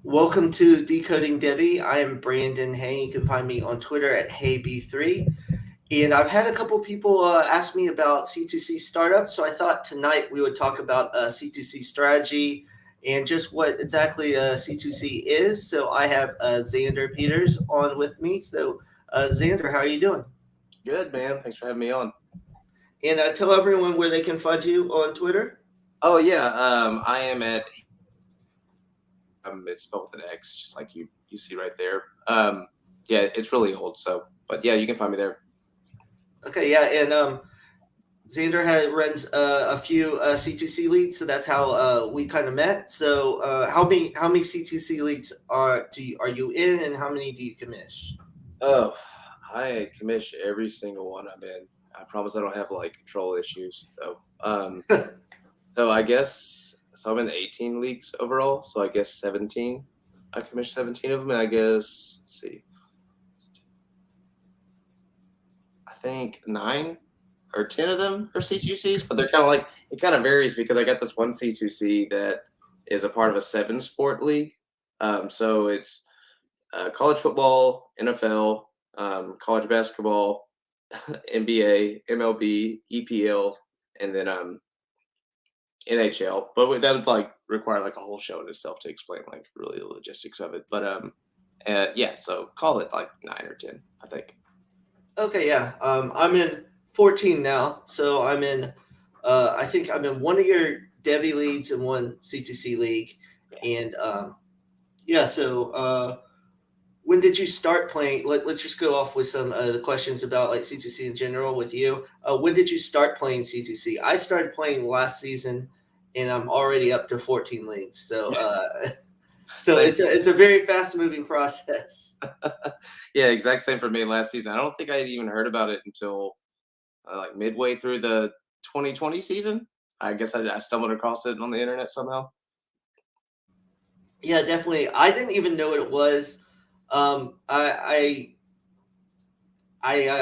Welcome to Decoding Devy. I am Brandon Hay. You can find me on Twitter at HeyB3. And I've had a couple people ask me about C2C startups, so I thought tonight we would talk about C2C strategy and just what exactly C2C is. So I have Xander Peters on with me. So Xander, how are you doing? Good, man. Thanks for having me on. And tell everyone where they can find you on Twitter. Oh, yeah. I am at it's spelled with an X, just like you see right there. Yeah, it's really old, but yeah, you can find me there. Okay, yeah, and Xander runs a few C2C leagues, so that's how we kind of met. So how many C2C leagues are you in, and how many do you commish? Oh, I commish every single one I'm in. I promise I don't have like control issues though. So I guess I'm in 18 leagues overall. So I guess 17. I commissioned 17 of them, and I guess let's see. I think 9 or 10 of them are C2Cs, but they're kind of like, it kind of varies because I got this one C2C that is a part of a 7-sport league. So it's college football, NFL, college basketball, NBA, MLB, EPL, and then NHL. But that would like require like a whole show in itself to explain like really the logistics of it. But yeah, so call it like 9 or 10, I think. Okay, yeah. I'm in 14 now, so I'm in. I think I'm in one of your Devy leagues and one C2C league, and yeah. So when did you start playing? Let's just go off with some of the questions about like C2C in general with you. When did you start playing C2C? I started playing last season, and I'm already up to 14 leagues. So so it's a very fast moving process. Yeah, exact same for me last season. I don't think I had even heard about it until like midway through the 2020 season. I guess I stumbled across it on the internet somehow. Yeah, definitely. I didn't even know what it was. I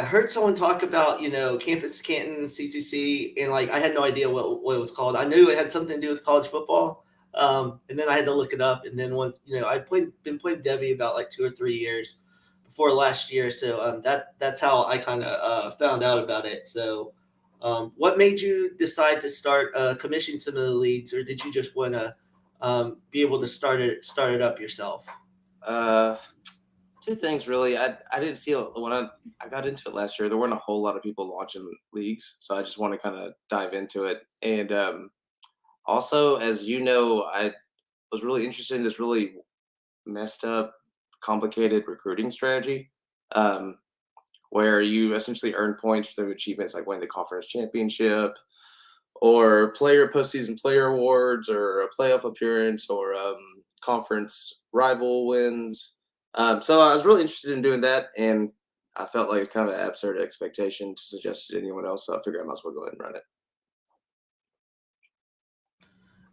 heard someone talk about Campus Canton C2C, and like I had no idea what it was called. I knew it had something to do with college football, and then I had to look it up. And then I'd been playing Devy about like 2 or 3 years before last year, so that's how I kind of found out about it. So, what made you decide to start commissioning some of the leagues, or did you just want to be able to start it up yourself? Two things really. I didn't see when I got into it last year. There weren't a whole lot of people launching leagues, so I just want to kind of dive into it. And also, as you know, I was really interested in this really messed up, complicated recruiting strategy, where you essentially earn points through achievements like winning the conference championship, or postseason player awards, or a playoff appearance, or conference rival wins. So I was really interested in doing that, and I felt like it's kind of an absurd expectation to suggest it to anyone else. So I figured I might as well go ahead and run it.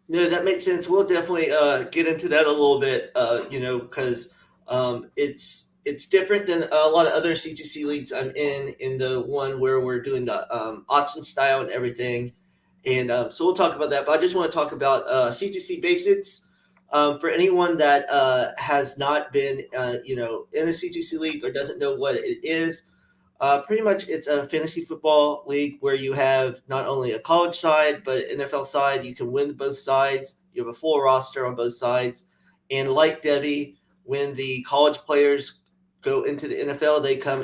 No, that makes sense. We'll definitely get into that a little bit, because it's different than a lot of other C2C leagues I'm in the one where we're doing the auction style and everything. And so we'll talk about that. But I just want to talk about C2C basics. For anyone that has not been, in a C2C league or doesn't know what it is, pretty much it's a fantasy football league where you have not only a college side, but an NFL side. You can win both sides. You have a full roster on both sides. And like Devy, when the college players go into the NFL, they come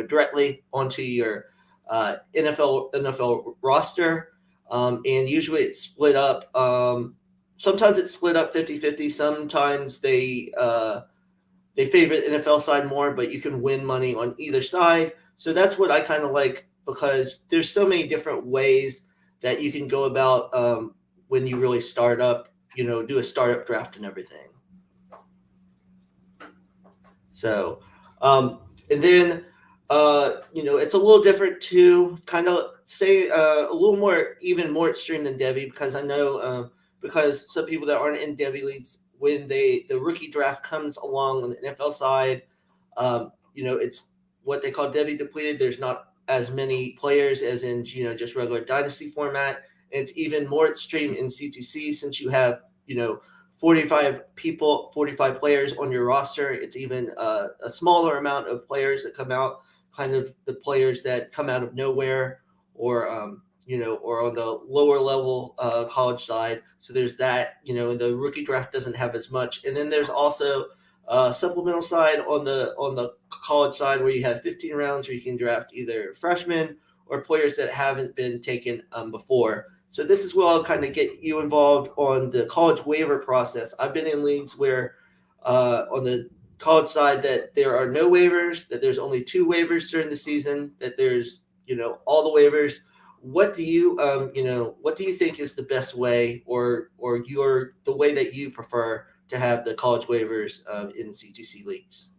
directly onto your NFL roster. And usually it's split up. Sometimes it's split up 50-50. Sometimes they favor the NFL side more, but you can win money on either side. So that's what I kind of like, because there's so many different ways that you can go about when you really start up, do a startup draft and everything. So, and then, it's a little different too, kind of say a little more, even more extreme than Devy, because I know because some people that aren't in Devy leagues, when the rookie draft comes along on the NFL side, it's what they call Devy depleted. There's not as many players as in, just regular dynasty format. And it's even more extreme in C2C since you have, 45 people, 45 players on your roster. It's even a smaller amount of players that come out, kind of the players that come out of nowhere, or or on the lower level college side. So there's that. And the rookie draft doesn't have as much. And then there's also supplemental side on the college side where you have 15 rounds where you can draft either freshmen or players that haven't been taken before. So this is where I'll kind of get you involved on the college waiver process. I've been in leagues where on the college side that there are no waivers, that there's only 2 waivers during the season, that there's all the waivers. What do you what do you think is the best way, or the way that you prefer to have the college waivers in C2C leagues?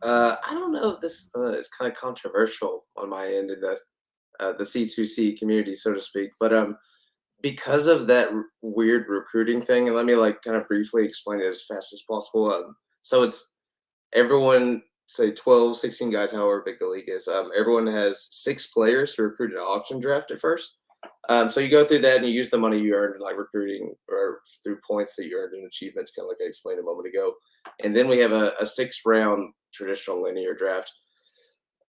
I don't know if this is kind of controversial on my end in the C2C community, so to speak, but because of that weird recruiting thing, and let me like kind of briefly explain it as fast as possible. So it's everyone, say 12, 16 guys, however big the league is. Everyone has 6 players to recruit an auction draft at first. So you go through that and you use the money you earned like recruiting or through points that you earned in achievements, kind of like I explained a moment ago. And then we have a 6-round traditional linear draft.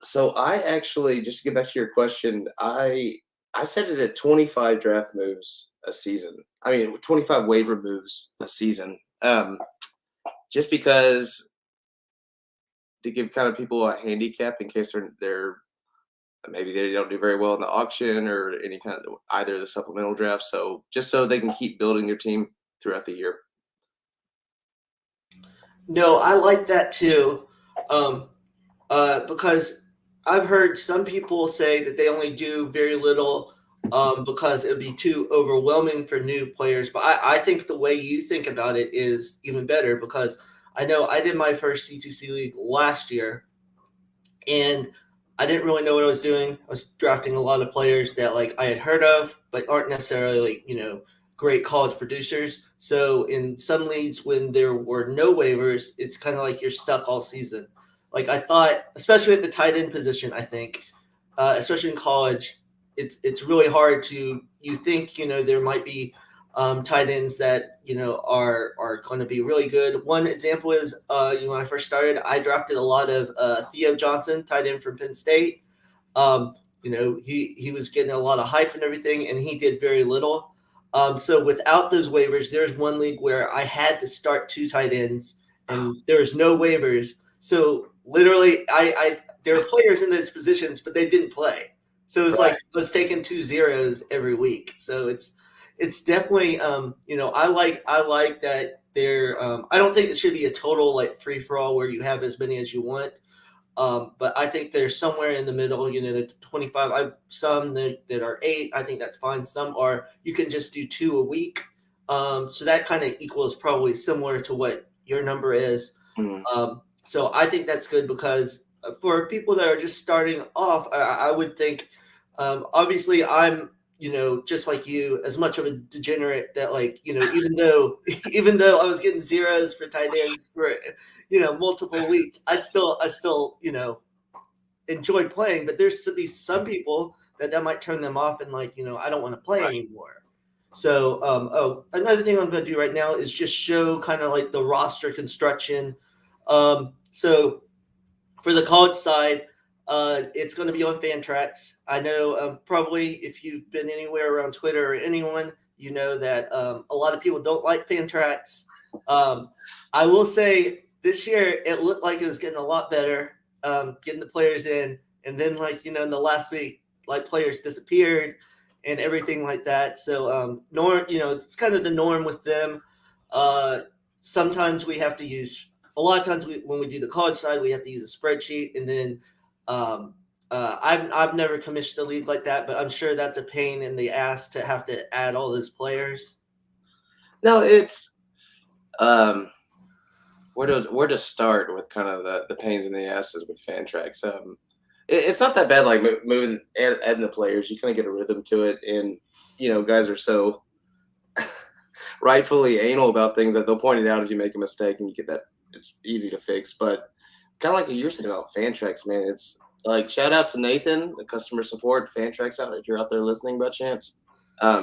So I actually, just to get back to your question, I set it at 25 draft moves a season. I mean, 25 waiver moves a season. Just because to give kind of people a handicap in case they're maybe they don't do very well in the auction or any kind of either the supplemental draft. So just so they can keep building their team throughout the year. No, I like that too, because I've heard some people say that they only do very little because it would be too overwhelming for new players. But I think the way you think about it is even better, because I know I did my first C2C league last year, and I didn't really know what I was doing. I was drafting a lot of players that like I had heard of, but aren't necessarily like great college producers. So in some leagues, when there were no waivers, it's kind of like you're stuck all season. Like I thought, especially at the tight end position, I think, especially in college, it's really hard to you think there might be tight ends that are going to be really good. One example is when I first started, I drafted a lot of Theo Johnson, tight end from Penn State. He was getting a lot of hype and everything, and he did very little. So without those waivers, there's one league where I had to start 2 tight ends, and there's no waivers. So literally, I there were players in those positions, but they didn't play. So it's like Right. I was taking 2 zeros every week. So it's definitely I like that there. I don't think it should be a total like free for all where you have as many as you want. But I think there's somewhere in the middle, the 25. Some that are 8. I think that's fine. Some are you can just do 2 a week. So that kind of equals probably similar to what your number is. Mhm. So I think that's good, because for people that are just starting off, I would think, obviously I'm, just like you, as much of a degenerate that like, even though, even though I was getting zeros for tight ends for, multiple weeks, I still, enjoyed playing, but there's to be some people that might turn them off and like, I don't want to play Right. anymore. So, another thing I'm going to do right now is just show kind of like the roster construction. So for the college side, it's going to be on Fantrax. I know probably if you've been anywhere around Twitter or anyone, you know that a lot of people don't like Fantrax. Um, I will say this year it looked like it was getting a lot better, getting the players in, and then like in the last week, like players disappeared and everything like that. So it's kind of the norm with them. Uh, Sometimes we have to use a lot of times when we do the college side, we have to use a spreadsheet, and then I've never commissioned a league like that, but I'm sure that's a pain in the ass to have to add all those players. No, it's where to start with kind of the pains in the asses with fan tracks. It's not that bad. Like moving, adding the players, you kind of get a rhythm to it, and guys are so rightfully anal about things that they'll point it out if you make a mistake, and you get that it's easy to fix. But kind of like you're saying about fan tracks, man, it's like shout out to Nathan, the customer support fan tracks out if you're out there listening by chance.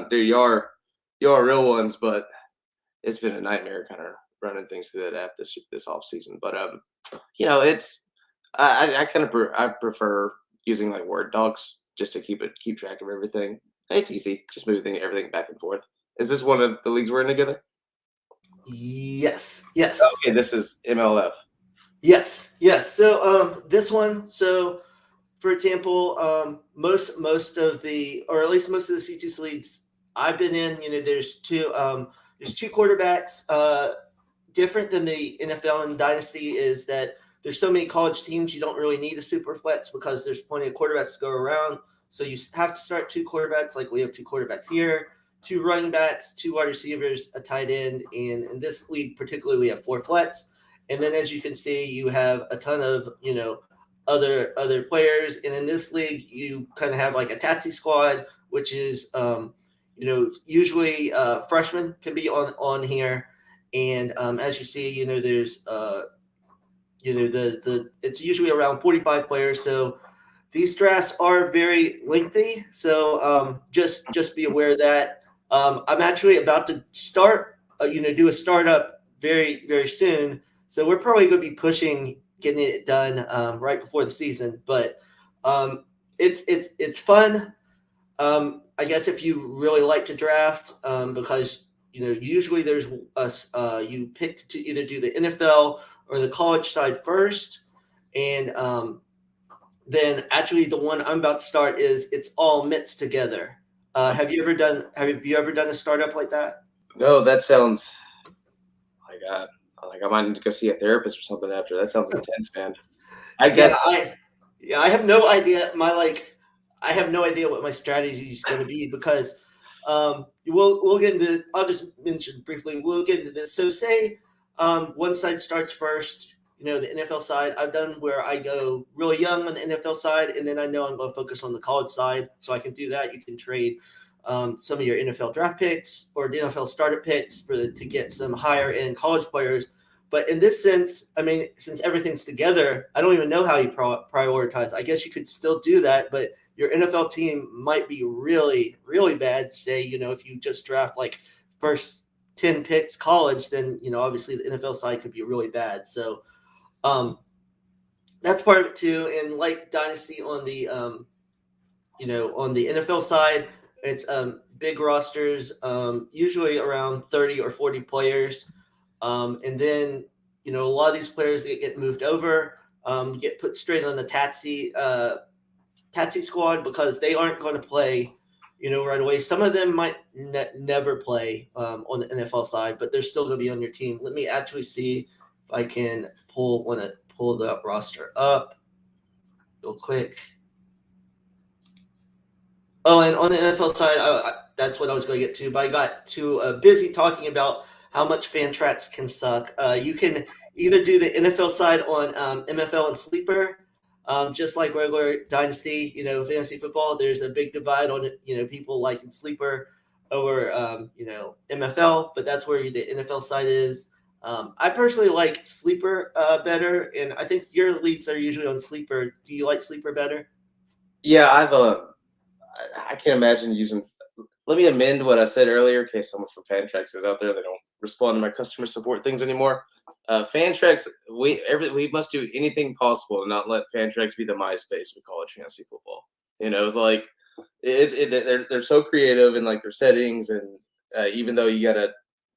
Dude, you are real ones, but it's been a nightmare kind of running things through that app this off season. But it's I kind of I prefer using like Word docs just to keep track of everything. It's easy, just moving everything back and forth. Is this one of the leagues we're in together? Yes, yes, Okay, this is MLF. yes, yes. So this one, so for example, most of the, or at least most of the C2C leagues I've been in, there's two quarterbacks. Different than the NFL and Dynasty is that there's so many college teams, you don't really need a super flex because there's plenty of quarterbacks to go around. So you have to start two quarterbacks, like we have two quarterbacks here, two running backs, two wide receivers, a tight end, and in this league particularly, we have four flex. And then as you can see, you have a ton of other players. And in this league, you kind of have like a taxi squad, which is usually freshmen can be on here. And as you see, there's it's usually around 45 players. So these drafts are very lengthy. So just be aware of that. I'm actually about to start, do a startup very very soon. So we're probably going to be pushing getting it done right before the season. But it's fun. I guess if you really like to draft, because usually there's you pick to either do the NFL or the college side first, and then actually the one I'm about to start is it's all mixed together. Have you ever done a startup like that? No, that sounds like I might need to go see a therapist or something after. That sounds intense, man. I guess. I have no idea. I have no idea what my strategy is going to be because we'll get into. I'll just mention briefly. We'll get into this. So say one side starts first. The NFL side. I've done where I go really young on the NFL side, and then I know I'm going to focus on the college side, so I can do that. You can trade some of your NFL draft picks or the NFL starter picks to get some higher end college players. But in this sense, I mean, since everything's together, I don't even know how you prioritize. I guess you could still do that, but your NFL team might be really, really bad. Say, if you just draft like first 10 picks college, then, obviously the NFL side could be really bad. So that's part of it too. And like Dynasty on the, on the NFL side, it's big rosters, usually around 30 or 40 players. And then, a lot of these players that get moved over, get put straight on the taxi squad because they aren't going to play, right away. Some of them might never play on the NFL side, but they're still going to be on your team. Let me actually see if I can pull the roster up real quick. Oh, and on the NFL side, that's what I was going to get to, but I got too busy talking about how much Fantrax can suck. You can either do the NFL side on MFL and Sleeper, just like regular Dynasty, fantasy football. There's a big divide on it, people liking Sleeper over, MFL, but that's where the NFL side is. I personally like Sleeper better, and I think your leads are usually on Sleeper. Do you like Sleeper better? Yeah, I can't imagine using. Let me amend what I said earlier in case someone from Fantrax is out there. They don't respond to my customer support things anymore. Fantrax, we must do anything possible to not let Fantrax be the MySpace of college fantasy football. Like they're so creative in like their settings, and even though you gotta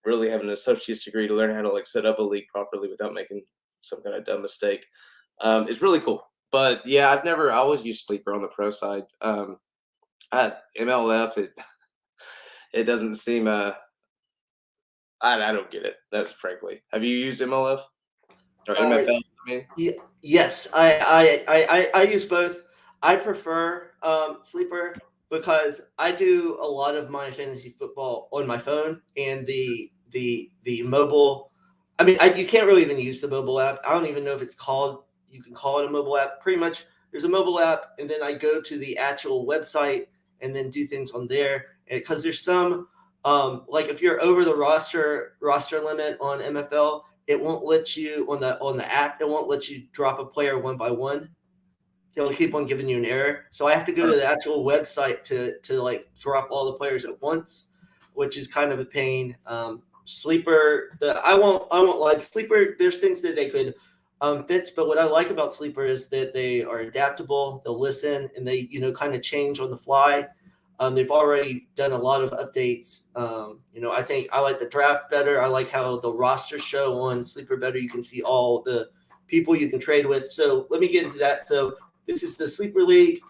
really have an associate's degree to learn how to like set up a league properly without making some kind of dumb mistake, it's really cool. But yeah, I always used Sleeper on the pro side. At MLF, it doesn't seem I don't get it. That's frankly. Have you used MLF or MFL? I mean, Yes, I use both. I prefer Sleeper because I do a lot of my fantasy football on my phone and the mobile. I mean, you can't really even use the mobile app. I don't even know if you can call it a mobile app. Pretty much, there's a mobile app, and then I go to the actual website and then do things on there. Because there's some, like if you're over the roster limit on MFL, it won't let you on the app. It won't let you drop a player one by one. It'll keep on giving you an error. So I have to go to the actual website to like drop all the players at once, which is kind of a pain. Sleeper, I won't like Sleeper. There's things that they could fix, but what I like about Sleeper is that they are adaptable. They'll listen and they kind of change on the fly. They've already done a lot of updates. I think I like the draft better. I like how the roster show on Sleeper better. You can see all the people you can trade with. So let me get into that. So this is the Sleeper League.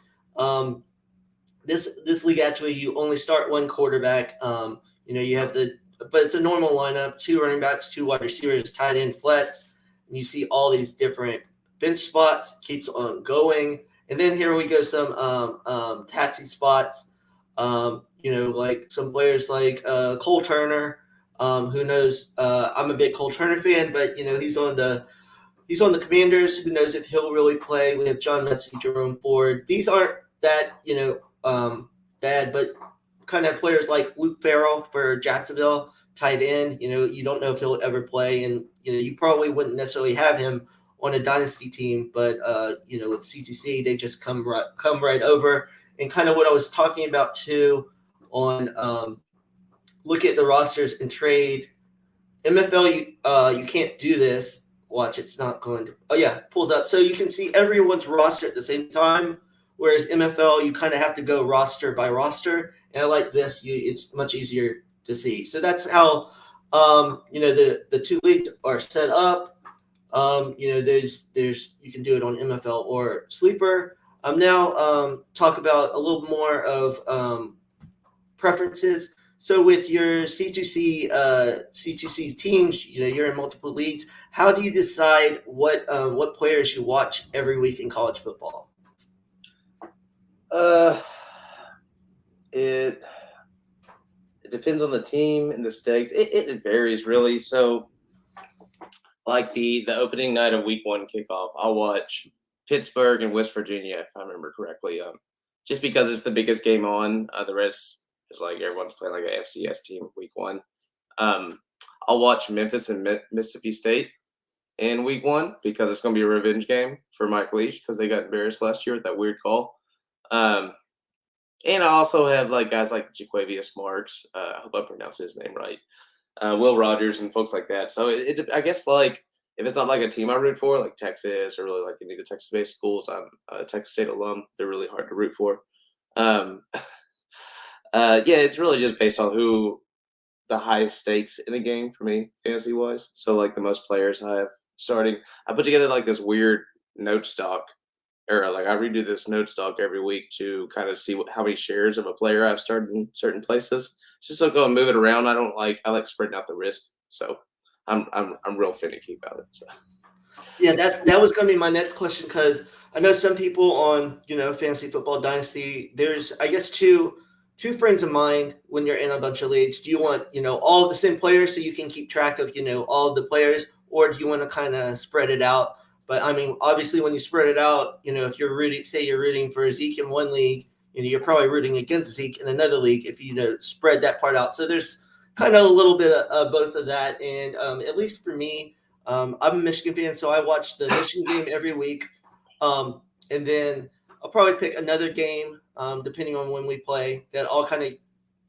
This league actually you only start one quarterback. You have but it's a normal lineup: two running backs, two wide receivers, tight end, flex, and you see all these different bench spots. Keeps on going, and then here we go some taxi spots. Like some players like Cole Turner. Who knows? I'm a big Cole Turner fan, but he's on the Commanders. Who knows if he'll really play? We have John Metsy, Jerome Ford. These aren't that bad, but kind of players like Luke Farrell for Jacksonville, tight end. You don't know if he'll ever play, and you probably wouldn't necessarily have him on a dynasty team. But with C2C, they just come right over. And kind of what I was talking about too on look at the rosters and trade. MFL, you can't do this. Watch, it's not going to. Oh yeah, pulls up, so you can see everyone's roster at the same time. Whereas MFL, you kind of have to go roster by roster, and I like this. It's much easier to see. So that's how the two leagues are set up. There's you can do it on MFL or Sleeper. Now talk about a little more of preferences. So with your C2C teams, you're in multiple leagues. How do you decide what players you watch every week in college football? It depends on the team and the stakes. It varies really. So, like the opening night of Week 1 kickoff, I'll watch Pittsburgh and West Virginia, if I remember correctly. Just because it's the biggest game on. The rest is like everyone's playing like a FCS team Week 1. I'll watch Memphis and Mississippi State in Week 1 because it's going to be a revenge game for Mike Leach because they got embarrassed last year with that weird call. And I also have like guys like Jaquavius Marks. I hope I pronounced his name right. Will Rogers and folks like that. So I guess like if it's not like a team I root for, like Texas or really like any of the Texas-based schools, I'm a Texas State alum. They're really hard to root for. It's really just based on who the highest stakes in a game for me, fantasy-wise. So like the most players I have starting. I put together like this weird note stock. Or like I redo this note stock every week to kind of see how many shares of a player I've started in certain places. It's just so go and move it around. I like spreading out the risk. So I'm real finicky about it. So. Yeah, that was going to be my next question because I know some people on Fantasy Football Dynasty. There's I guess two friends of mine when you're in a bunch of leagues. Do you want all of the same players so you can keep track of all of the players, or do you want to kind of spread it out? But I mean, obviously, when you spread it out, if you're rooting for Zeke in one league, you're probably rooting against Zeke in another league if you spread that part out. So there's kind of a little bit of both of that. And at least for me, I'm a Michigan fan, so I watch the Michigan game every week. And then I'll probably pick another game depending on when we play that I'll kind of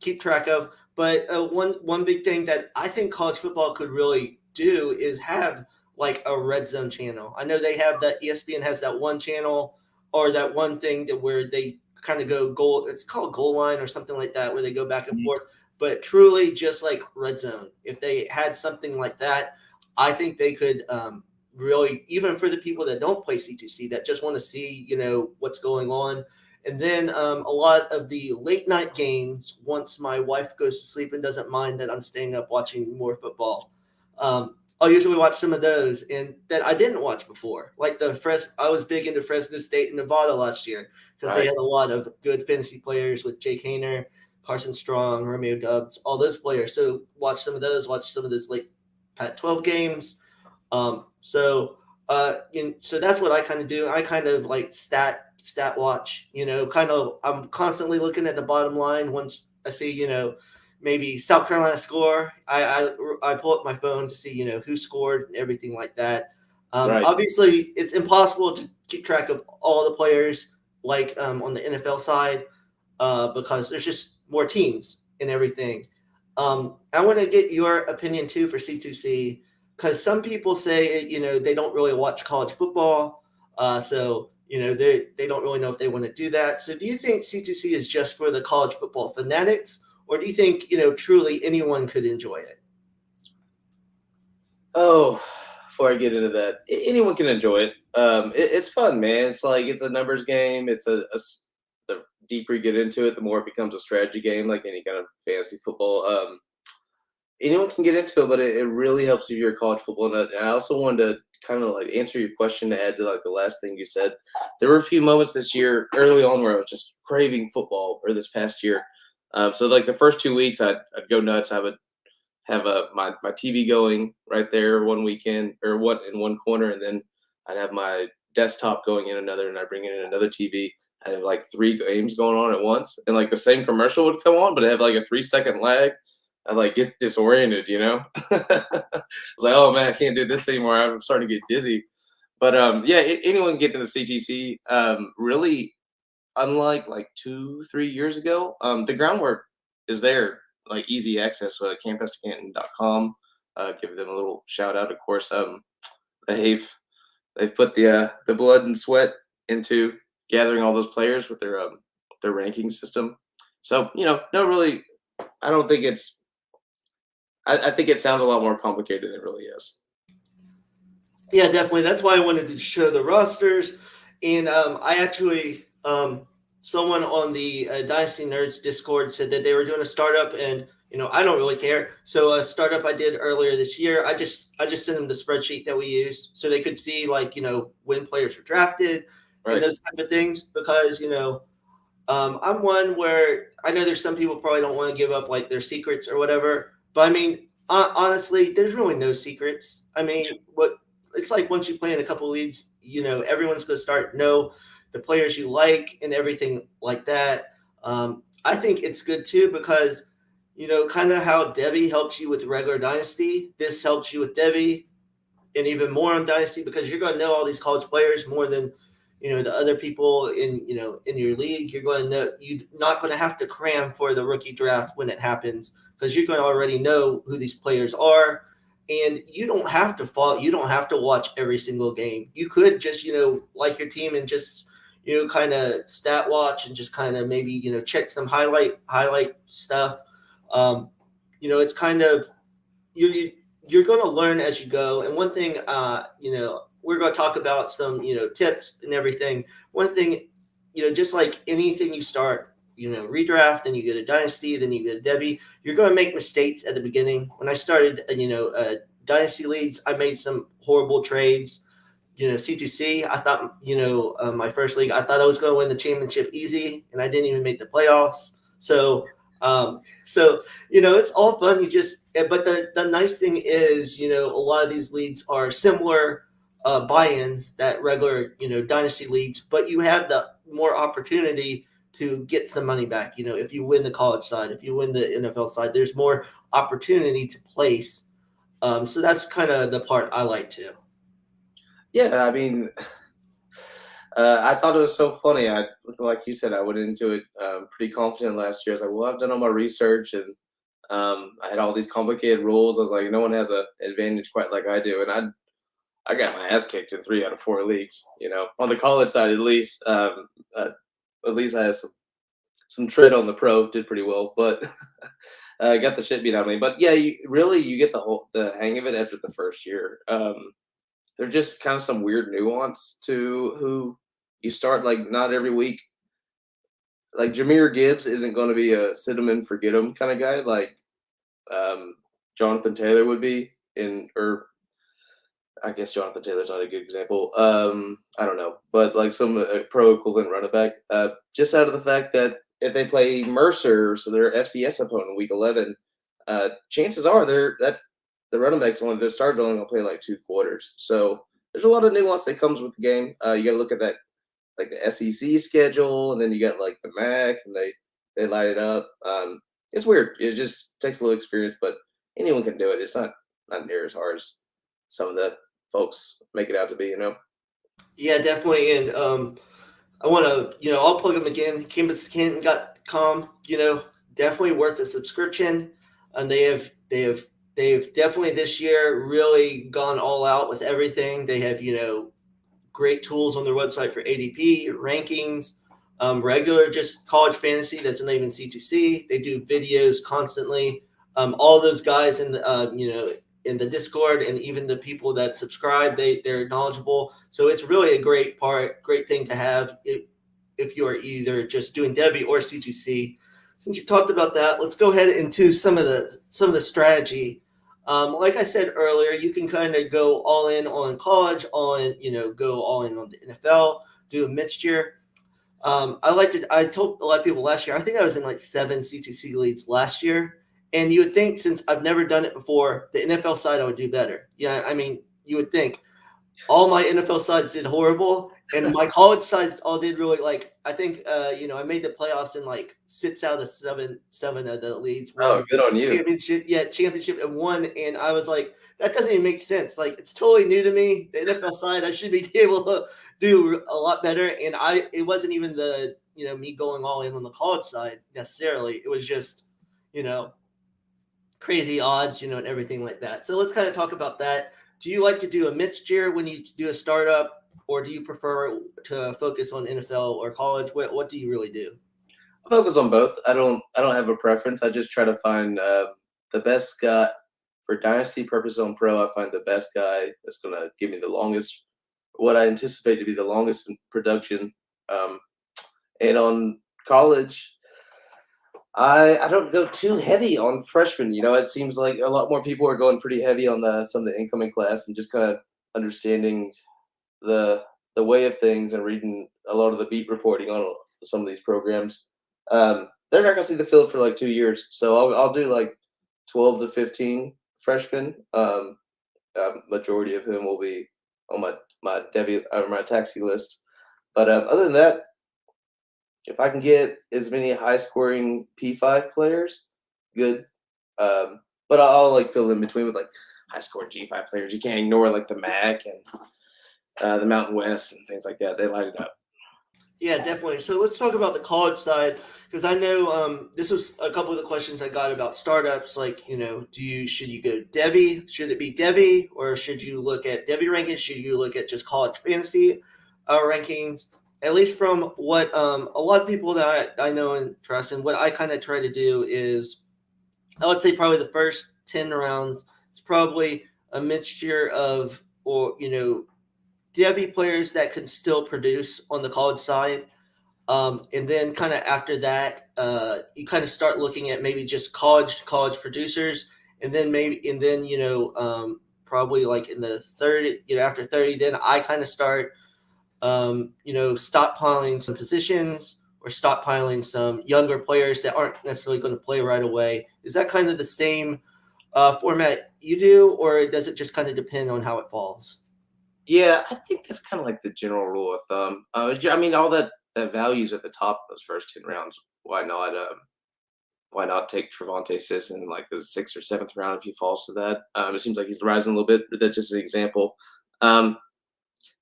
keep track of. But one big thing that I think college football could really do is have like a red zone channel. I know they have that. ESPN has that one channel or that one thing where they kind of go goal. It's called goal line or something like that, where they go back and forth. But truly, just like red zone, if they had something like that, I think they could really, even for the people that don't play C2C, that just want to see what's going on. And then a lot of the late night games, once my wife goes to sleep and doesn't mind that I'm staying up watching more football. I'll usually watch some of those and that I didn't watch before. Like I was big into Fresno State and Nevada last year because they had a lot of good fantasy players with Jake Hayner, Carson Strong, Romeo Dubs, all those players. So watch some of those late Pac-12 games. So that's what I kind of do. I kind of like stat watch, I'm constantly looking at the bottom line. Once I see, maybe South Carolina score, I pull up my phone to see, who scored and everything like that. Obviously, it's impossible to keep track of all the players on the NFL side because there's just more teams and everything. I want to get your opinion too for C2C, because some people say, they don't really watch college football, so they don't really know if they want to do that. So do you think C2C is just for the college football fanatics, or do you think truly anyone could enjoy it? Oh, before I get into that, anyone can enjoy it. It's fun, man. It's like it's a numbers game. The deeper you get into it, the more it becomes a strategy game, like any kind of fantasy football. Anyone can get into it, but it really helps if you're a college football nut. And I also wanted to kind of like answer your question to add to like the last thing you said. There were a few moments this year early on where I was just craving football, or this past year. So like the first 2 weeks, I'd go nuts. I would have my TV going right there one weekend, or what, in one corner, and then I'd have my desktop going in another, and I'd bring in another TV. I'd have like three games going on at once, and like the same commercial would come on, but it had like a 3 second lag. I like get disoriented, I was like, oh man, I can't do this anymore. I'm starting to get dizzy. But yeah, anyone can get into CTC. Really, unlike like 2 3 years ago, the groundwork is there, like easy access with campuscanton.com. Give them a little shout out, of course. They've they've put the blood and sweat into gathering all those players with their ranking system. So no, really, I don't think it's. I think it sounds a lot more complicated than it really is. Yeah, definitely. That's why I wanted to show the rosters. And I actually, someone on the Dynasty Nerds Discord said that they were doing a startup, and I don't really care. So a startup I did earlier this year, I just sent them the spreadsheet that we use, so they could see like when players were drafted and Right. those type of things. Because I'm one where I know there's some people probably don't want to give up like their secrets or whatever, but I mean, honestly, there's really no secrets. I mean, what it's like once you play in a couple leagues, everyone's going to start know the players you like and everything like that. I think it's good too because kind of how Devy helps you with regular dynasty. This helps you with Devy and even more on Dynasty because you're going to know all these college players more than the other people in your league. You're going to know you're not going to have to cram for the rookie draft when it happens because you're going to already know who these players are, and you don't have to follow. You don't have to watch every single game. You could just like your team and just kind of stat watch and just kind of maybe check some highlight stuff. It's kind of you're going to learn as you go. And one thing, we're going to talk about some, tips and everything. One thing, just like anything you start, redraft, then you get a dynasty, then you get a Devy, you're going to make mistakes at the beginning. When I started, dynasty leagues, I made some horrible trades. C2C, I thought, my first league, I thought I was going to win the championship easy, and I didn't even make the playoffs. So it's all fun. But the nice thing is, a lot of these leagues are similar buy-ins that regular, dynasty leagues, but you have the more opportunity to get some money back. If you win the college side, if you win the NFL side, there's more opportunity to place. So that's kind of the part I like too. Yeah, I mean, I thought it was so funny. Like you said, I went into it pretty confident last year. I was like, well, I've done all my research, and I had all these complicated rules. I was like, no one has an advantage quite like I do, and I got my ass kicked in 3 out of 4 leagues. On the college side, at least, at least I had some tread on the pro. Did pretty well, but I got the shit beat out of me. But yeah, you get the hang of it after the first year. There's just kind of some weird nuance to who you start. Like not every week, like Jameer Gibbs isn't going to be a sit him and forget him kind of guy, like Jonathan Taylor would be or I guess Jonathan Taylor's not a good example. I don't know, but like some pro equivalent running back, just out of the fact that if they play Mercer, so their FCS opponent in week 11, chances are the running backs only their starters only gonna play like 2 quarters. So there's a lot of nuance that comes with the game. You got to look at that, like the SEC schedule, and then you got like the MAC, and they light it up. It's weird. It just takes a little experience, but anyone can do it. It's not near as hard as some of the folks make it out to be. Yeah, definitely. And I want to, I'll plug them again. CampusCanton.com, definitely worth a subscription. and they've definitely this year really gone all out with everything. They have great tools on their website for ADP rankings, regular just college fantasy that's not even C2C. They do videos constantly. All those guys in the in the Discord and even the people that subscribe, they're knowledgeable. So it's really a great thing to have if you are either just doing Devy or C2C. Since you talked about that, let's go ahead into some of the strategy. Like I said earlier, you can kind of go all in on college, go all in on the NFL, do a mixture. I told a lot of people last year, I think I was in like 7 C2C leagues last year. And you would think, since I've never done it before, the NFL side I would do better. Yeah, I mean, you would think all my NFL sides did horrible, and my college sides all did really, like, I think I made the playoffs in like 6 out of 7 of the leagues, Oh, won good on you. championship and won, and I was like, that doesn't even make sense. Like, it's totally new to me. The NFL side, I should be able to do a lot better, and it wasn't even the me going all in on the college side necessarily. It was just you know crazy odds, and everything like that. So let's kind of talk about that. Do you like to do a mixture when you do a startup, or do you prefer to focus on NFL or college? What do you really do? I focus on both. I don't have a preference. I just try to find the best guy for dynasty purposes on pro. I find the best guy that's gonna give me the longest, what I anticipate to be the longest in production. Um, and on college, I don't go too heavy on freshmen. It seems like a lot more people are going pretty heavy on some of the incoming class and just kind of understanding the way of things and reading a lot of the beat reporting on some of these programs. They're not gonna see the field for like 2 years, so I'll do like 12 to 15 freshmen. Majority of whom will be on my Debbie or my taxi list. But other than that, if I can get as many high scoring P5 players, good. But I'll like fill in between with like high scoring G5 players. You can't ignore like the MAC and the Mountain West and things like that. They light it up. Yeah, definitely. So let's talk about the college side, because I know this was a couple of the questions I got about startups. Like, should you go Devy? Should it be Devy, or should you look at Devy rankings? Should you look at just college fantasy rankings? At least from what a lot of people that I know and trust, and what I kind of try to do is, I would say probably the first 10 rounds is probably a mixture of, or Devy players that can still produce on the college side. And then kind of after that, you kind of start looking at maybe just college producers, and then probably like in the 30, after 30, then I kind of start stockpiling some positions or stockpiling some younger players that aren't necessarily going to play right away. Is that kind of the same format you do, or does it just kind of depend on how it falls? Yeah, I think that's kind of like the general rule of thumb. I mean, all that values at the top of those first 10 rounds. Why not? Why not take Trevante Sisson in like the 6th or 7th round if he falls to that? It seems like he's rising a little bit. But that's just an example.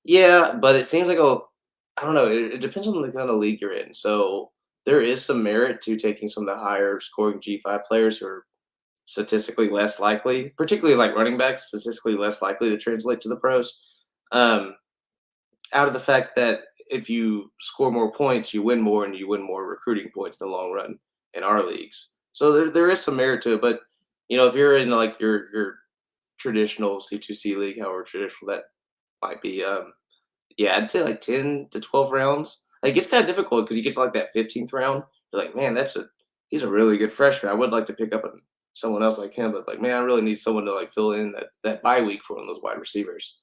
Yeah, but it seems like I don't know. It depends on the kind of league you're in. So there is some merit to taking some of the higher scoring G5 players who are statistically less likely, particularly like running backs, statistically less likely to translate to the pros. Um, Out of the fact that if you score more points, you win more, and you win more recruiting points in the long run in our leagues. So there is some merit to it. But if you're in like your traditional C2C league, however traditional that might be, yeah, I'd say like 10 to 12 rounds. Like, it's kind of difficult because you get to like that 15th round, you're like, man, he's a really good freshman. I would like to pick up someone else like him, but like, man, I really need someone to like fill in that bye week for one of those wide receivers.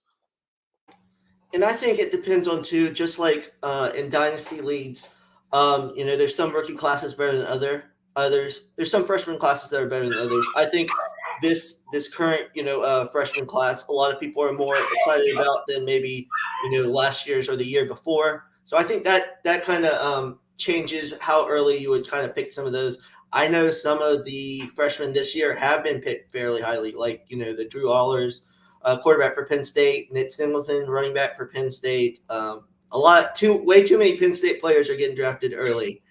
And I think it depends on too, just like in dynasty leagues, there's some rookie classes better than others. There's some freshman classes that are better than others. I think this current freshman class, a lot of people are more excited about than maybe last year's or the year before. So I think that kind of changes how early you would kind of pick some of those. I know some of the freshmen this year have been picked fairly highly, like the Drew Allers, quarterback for Penn State, Nick Singleton, running back for Penn State. Way too many Penn State players are getting drafted early.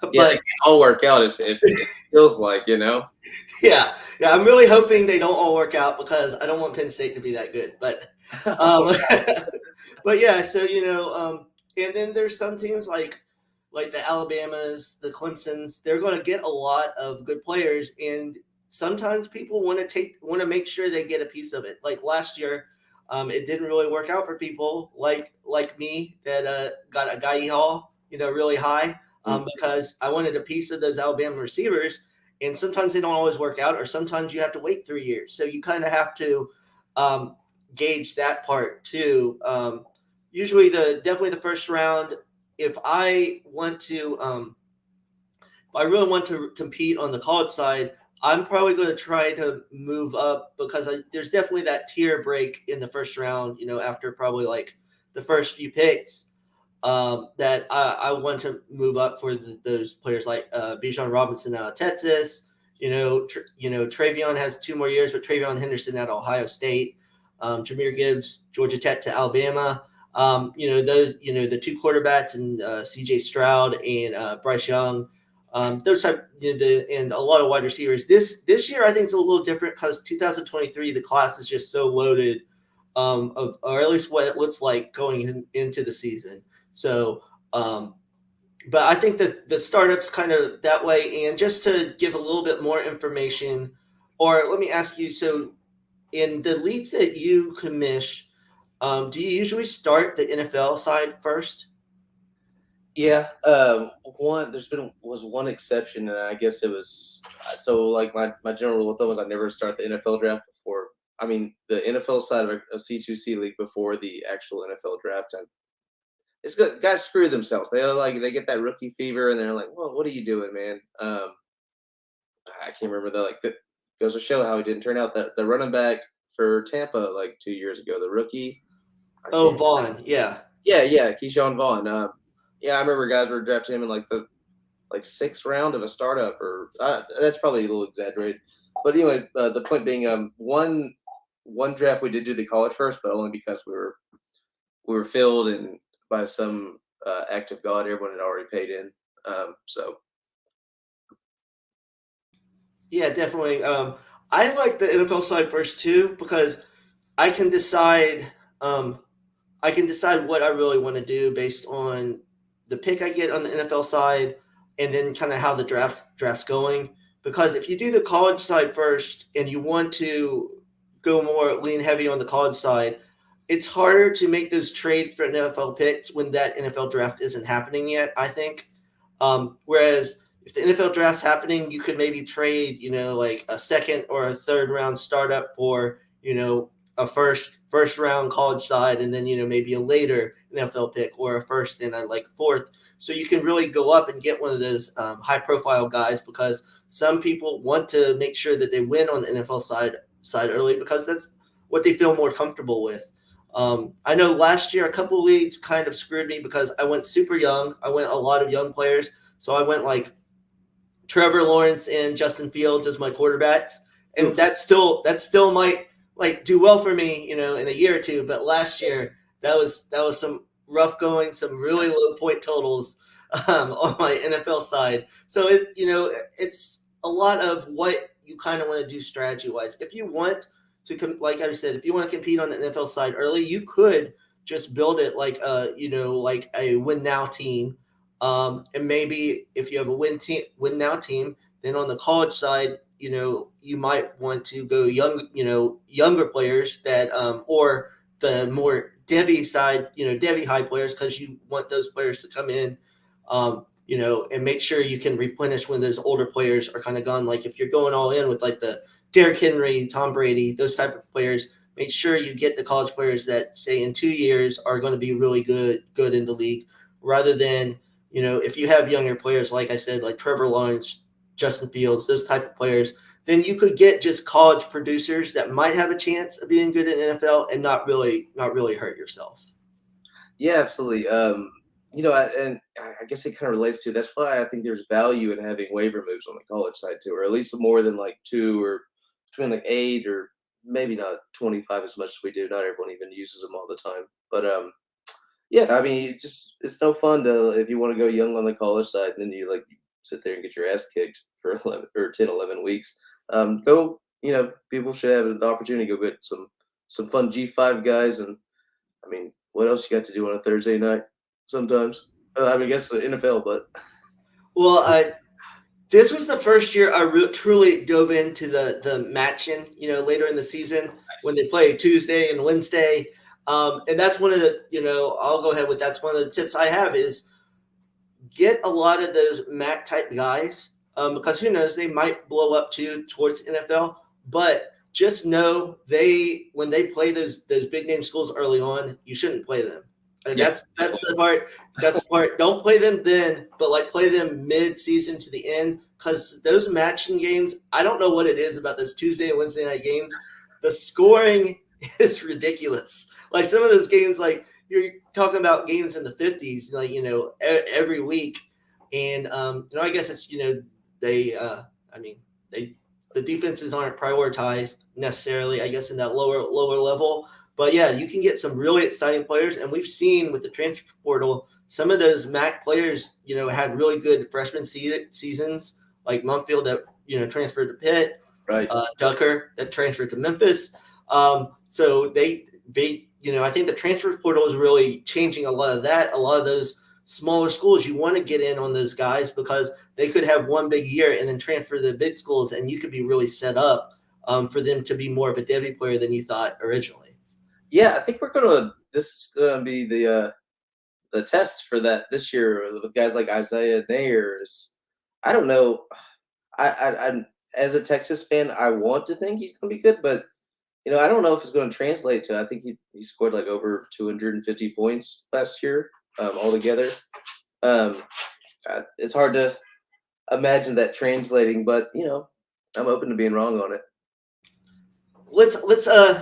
Yeah, they But can't all work out if it feels like, you know? yeah, yeah, I'm really hoping they don't all work out because I don't want Penn State to be that good. But, Oh, um, but yeah, so and then there's some teams like the Alabamas, the Clemson's. They're going to get a lot of good players, and sometimes people want to make sure they get a piece of it. Like last year, it didn't really work out for people like me that got a Guy Hall, really high, mm, because I wanted a piece of those Alabama receivers, and sometimes they don't always work out, or sometimes you have to wait 3 years. So you kind of have to um, gauge that part too. Usually, definitely the first round. If I want to, if I really want to compete on the college side, I'm probably going to try to move up because there's definitely that tier break in the first round. After probably like the first few picks, that I want to move up for those players like Bijan Robinson out of Texas. Travion has 2 more years, but Travion Henderson out of Ohio State, Jameer Gibbs, Georgia Tech to Alabama. The two quarterbacks and C.J. Stroud and Bryce Young. Those type and a lot of wide receivers. This year I think it's a little different because 2023 the class is just so loaded, or at least what it looks like going into the season. So, but I think the startups kind of that way. And just to give a little bit more information, or let me ask you, so in the leagues that you commish, do you usually start the NFL side first? yeah, was one exception, and I guess it was so like my general rule of thumb was I never start the NFL draft before. I mean, the NFL side of a C2C league before the actual NFL draft. And it's good. Guys screw themselves. They get that rookie fever, and they're like, "Well, what are you doing, man?" I can't remember that. Like that goes to show how he didn't turn out. That the running back for Tampa like 2 years ago, the rookie. I Oh, can't. Vaughn, yeah. Yeah, Keyshawn Vaughn. Yeah, I remember guys were drafting him in like the sixth round of a startup, or that's probably a little exaggerated. But anyway, the point being, one draft we did do the college first, but only because we were filled and by some act of God, everyone had already paid in. So Yeah, definitely. I like the NFL side first too because I can decide. Um, I can decide what I really want to do based on the pick I get on the NFL side, and then kind of how the drafts going. Because if you do the college side first and you want to go more lean heavy on the college side, it's harder to make those trades for NFL picks when that NFL draft isn't happening yet, I think. Whereas if the NFL draft's happening, you could maybe trade, like a second or a third round startup for, a first round college side, and then maybe a later NFL pick or a first and a like fourth. So you can really go up and get one of those high profile guys because some people want to make sure that they win on the NFL side early because that's what they feel more comfortable with. I know last year a couple leagues kind of screwed me because I went super young. I went a lot of young players, so I went like Trevor Lawrence and Justin Fields as my quarterbacks, and oof. that still might like do well for me, in a year or two. But last year that was some rough going, some really low point totals on my NFL side. So it's a lot of what you kind of want to do strategy wise. If you want to, like I said, if you want to compete on the NFL side early, you could just build it like like a win now team, and maybe if you have a win now team, then on the college side, you might want to go younger players that, or the more Devy side, Devy high players, because you want those players to come in, and make sure you can replenish when those older players are kind of gone. Like if you're going all in with like the Derrick Henry, Tom Brady, those type of players, make sure you get the college players that say in 2 years are going to be really good in the league, rather than if you have younger players, like I said, like Trevor Lawrence, Justin Fields, those type of players, then you could get just college producers that might have a chance of being good in the NFL and not really hurt yourself. Yeah, absolutely. And I guess it kind of relates to that's why I think there's value in having waiver moves on the college side too, or at least more than like two or between like eight or maybe not 25 as much as we do. Not everyone even uses them all the time, but Yeah, I mean, it's no fun to if you want to go young on the college side, and then you like sit there and get your ass kicked for 11 or 10, 11 weeks. Go, people should have the opportunity to go get some fun G5 guys, and I mean, what else you got to do on a Thursday night? Sometimes, I mean, I guess the NFL, but Well, this was the first year I truly dove into the matching. Later in the season when nice. they play Tuesday and Wednesday, and that's one of the. I'll go ahead with that's one of the tips I have is get a lot of those Mac type guys because who knows they might blow up towards the NFL. But just know when they play those big name schools early on, you shouldn't play them. Yeah, That's the part. That's the part. Don't play them then, but like play them mid season to the end because those matching games. I don't know what it is about those Tuesday and Wednesday night games. The scoring is ridiculous. Like some of those games, like you're talking about games in the 50s, like every week, and I guess it's they, I mean they the defenses aren't prioritized necessarily, I guess, in that lower level. But yeah, you can get some really exciting players, and we've seen with the transfer portal some of those MAC players, had really good freshman seasons, like Mumfield that transferred to Pitt, right. Tucker that transferred to Memphis. So I think the transfer portal is really changing a lot of that. A lot of those smaller schools, you want to get in on those guys because they could have one big year and then transfer to the big schools, and you could be really set up for them to be more of a Devy player than you thought originally. Yeah, I think we're gonna. This is gonna be the test for that this year with guys like Isaiah Nayers. I don't know. I'm as a Texas fan, I want to think he's gonna be good, but I don't know if it's going to translate to. I think he scored like over 250 points last year altogether. Um, it's hard to imagine that translating, but I'm open to being wrong on it. Let's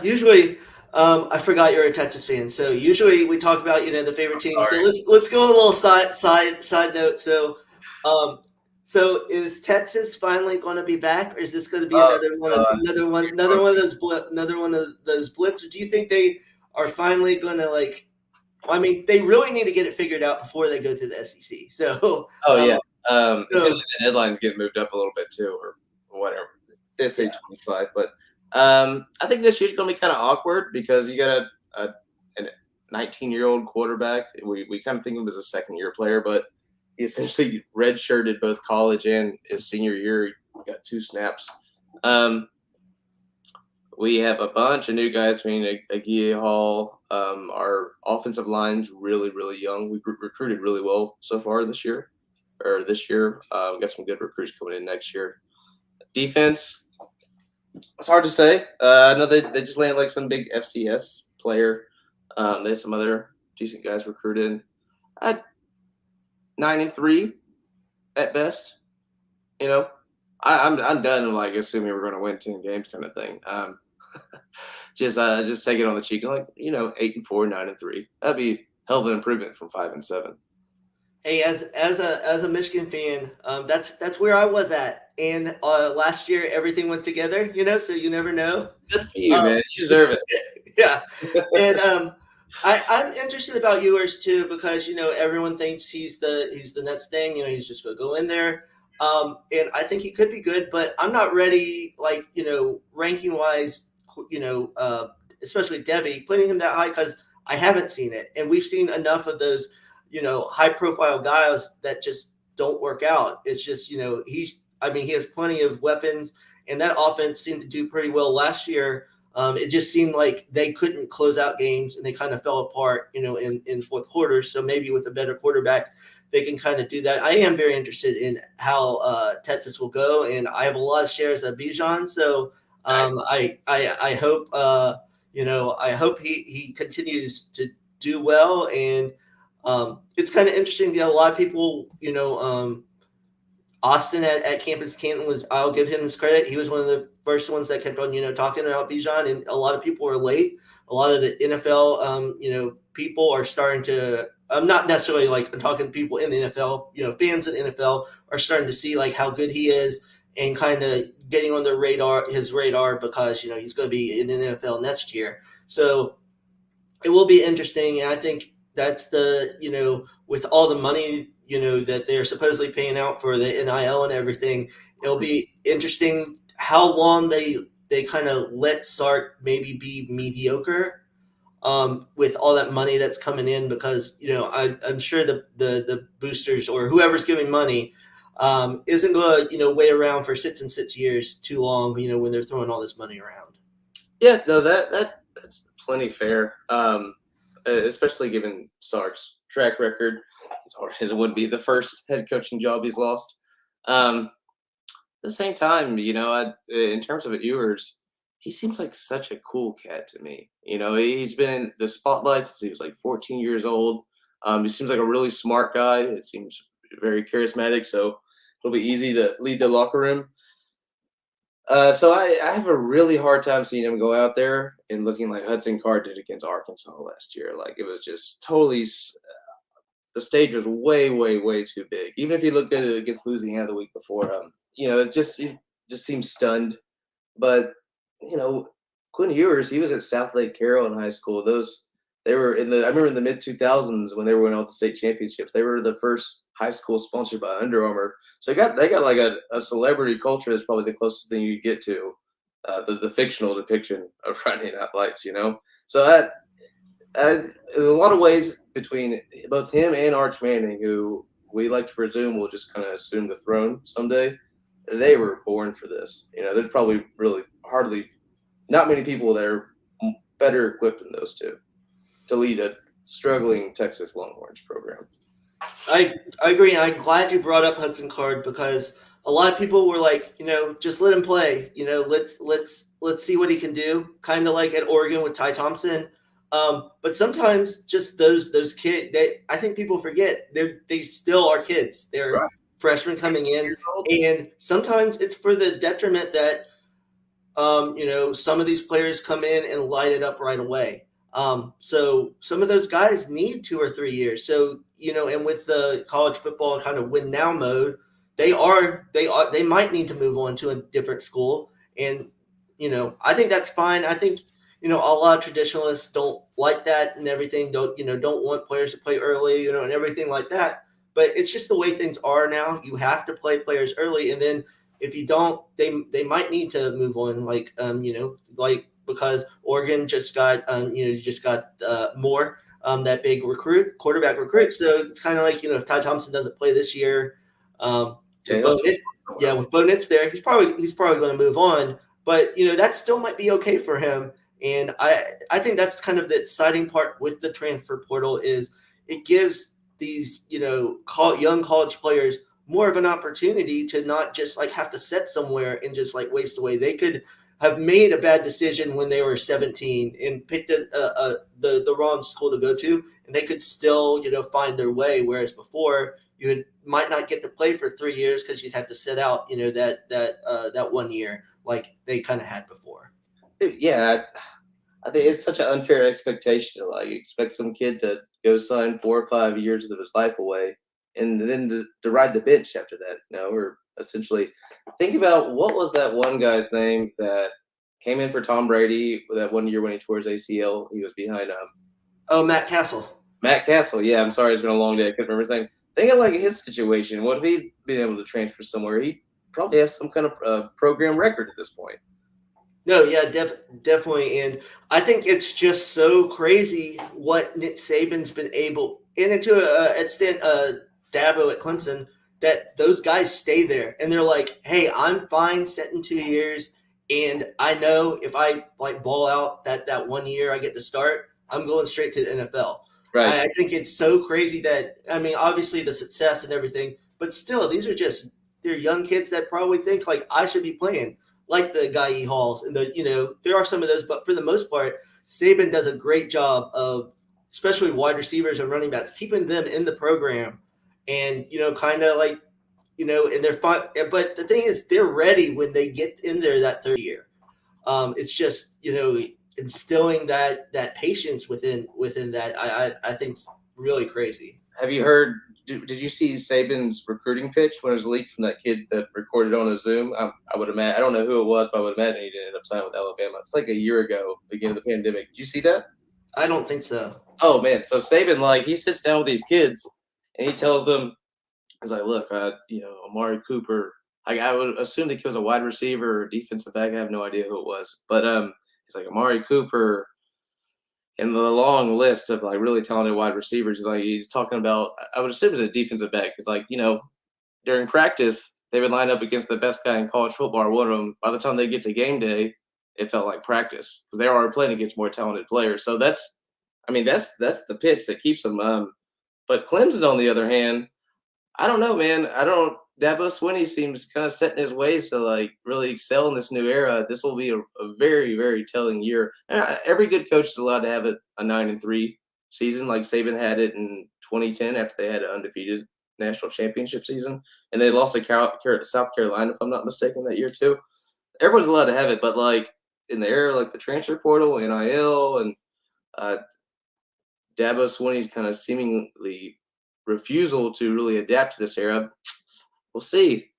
usually I forgot you're a Texas fan, so usually we talk about the favorite team. So Sorry. let's go a little side note. Um, so is Texas finally going to be back, or is this going to be Oh God. another one of those blips? Or do you think they are finally going to like? I mean, they really need to get it figured out before they go to the SEC. So, Oh yeah. It seems so like the deadline's getting moved up a little bit too, or whatever. They say yeah. 25, but I think this year's going to be kind of awkward because you got a 19-year-old quarterback. We kind of think of him as a second-year player, but he essentially redshirted both college and his senior year. He got 2 snaps. We have a bunch of new guys between Aguirre Hall. Our offensive line's really, really young. We recruited really well so far this year. We got some good recruits coming in next year. Defense, it's hard to say. I know they just landed like some big FCS player. They have some other decent guys recruited. At 9-3 at best. I'm done like assuming we're going to win 10 games kind of thing. Just take it on the cheek, like 8-4, 9-3. That'd be hell of an improvement from 5-7. Hey, as a Michigan fan, that's where I was at, and last year everything went together, so you never know. Good for you, Um, man. You deserve it. yeah, and I'm interested about yours too because everyone thinks he's the next thing. He's just gonna go in there, and I think he could be good, but I'm not ready, like ranking wise, especially Devy, putting him that high because I haven't seen it, and we've seen enough of those high profile guys that just don't work out. It's just he has plenty of weapons, and that offense seemed to do pretty well last year. It just seemed like they couldn't close out games and they kind of fell apart, in fourth quarter. So maybe with a better quarterback, they can kind of do that. I am very interested in how Texas will go, and I have a lot of shares of Bijan. So Nice. I hope I hope he continues to do well, and it's kind of interesting. A lot of people, Austin at Campus Canton I'll give him his credit. He was one of the first ones that kept on, talking about Bijan, and a lot of people were late. A lot of the NFL, people are starting to, I'm not necessarily like I'm talking to people in the NFL, fans of the NFL are starting to see like how good he is and kind of getting on his radar because, he's going to be in the NFL next year. So it will be interesting. And I think that's the, with all the money, that they're supposedly paying out for the NIL and everything. It'll be interesting how long they kind of let Sark maybe be mediocre, with all that money that's coming in, because I'm sure the boosters or whoever's giving money, isn't going to wait around for 6 years too long, when they're throwing all this money around. Yeah, no, that's plenty fair. Especially given Sark's track record, it's hard as it would be the first head coaching job he's lost. At the same time, in terms of Ewers, he seems like such a cool cat to me. He's been in the spotlight since he was like 14 years old. He seems like a really smart guy. It seems very charismatic, so it'll be easy to lead the locker room. So I have a really hard time seeing him go out there and looking like Hudson Card did against Arkansas last year. Like, it was just totally the stage was way, way, way too big. Even if he looked good against Louisiana the week before, it just seems stunned. But Quinn Ewers, he was at South Lake Carroll in high school. They were I remember in the mid 2000s when they were winning all the state championships. They were the first high school sponsored by Under Armour. So they got like a celebrity culture that's probably the closest thing you get to the fictional depiction of Friday Night Lights. So in a lot of ways, between both him and Arch Manning, who we like to presume will just kind of assume the throne someday, they were born for this. There's probably really hardly not many people that are better equipped than those two to lead a struggling Texas Longhorns program. I agree. I'm glad you brought up Hudson Card, because a lot of people were like, just let him play. Let's see what he can do. Kind of like at Oregon with Ty Thompson. But sometimes just those kids, I think people forget they still are kids. They're Right. freshmen coming in, and sometimes it's for the detriment that some of these players come in and light it up right away. So some of those guys need 2 or 3 years. So, and with the college football kind of win now mode, they might need to move on to a different school. And, I think that's fine. I think, a lot of traditionalists don't like that and everything. Don't want players to play early, and everything like that. But it's just the way things are now. You have to play players early, and then if you don't, they might need to move on. Like because Oregon just got Moore, that big quarterback recruit. So it's kind of like, if Ty Thompson doesn't play this year, with Bo Nix there, he's probably going to move on. But that still might be okay for him. And I think that's kind of the exciting part with the transfer portal is it gives these young college players more of an opportunity to not just like have to sit somewhere and just like waste away. They could have made a bad decision when they were 17 and picked the wrong school to go to, and they could still find their way. Whereas before, might not get to play for 3 years because you'd have to sit out that 1 year like they kind of had before. Yeah, I think it's such an unfair expectation to like expect some kid to go sign 4 or 5 years of his life away and then to ride the bench after that. We're essentially think about what was that one guy's name that came in for Tom Brady that 1 year when he tore his ACL. He was behind Matt Castle. Matt Castle. Yeah, I'm sorry, it's been a long day. I couldn't remember his name. Think of like his situation. What if he'd been able to transfer somewhere? He probably has some kind of program record at this point. No, yeah, definitely. And I think it's just so crazy what Nick Saban's been able, and to an extent, Dabo at Clemson, that those guys stay there. And they're like, hey, I'm fine sitting 2 years. And I know if I like ball out that 1 year I get to start, I'm going straight to the NFL. Right. I think it's so crazy that, I mean, obviously the success and everything, but still, they're young kids that probably think like I should be playing, like the Guy Halls and there are some of those, but for the most part, Saban does a great job of, especially wide receivers and running backs, keeping them in the program, and kind of like, and they're fine. But the thing is, they're ready when they get in there that third year. It's just instilling that patience within that. I think it's really crazy. Have you heard? Did you see Saban's recruiting pitch when it was leaked from that kid that recorded on a Zoom? I would imagine. I don't know who it was, but I would imagine he didn't end up signing with Alabama. It's like a year ago, beginning of the pandemic. Did you see that? I don't think so. Oh man, so Saban, like, he sits down with these kids and he tells them, he's like, look, Amari Cooper. I would assume that he was a wide receiver or defensive back. I have no idea who it was, but he's like Amari Cooper in the long list of like really talented wide receivers. He's talking about. I would assume it's a defensive back because during practice they would line up against the best guy in college football. One of them. By the time they get to game day, it felt like practice because they were already playing against more talented players. So that's the pitch that keeps them. But Clemson, on the other hand, I don't know, man. I don't. Dabo Swinney seems kind of set in his ways to like really excel in this new era. This will be a very, very telling year. And every good coach is allowed to have a 9-3 season, like Saban had it in 2010 after they had an undefeated national championship season, and they lost to South Carolina, if I'm not mistaken, that year too. Everyone's allowed to have it, but like in the era like the transfer portal, NIL, and uh, Dabo Swinney's kind of seemingly refusal to really adapt to this era. We'll see.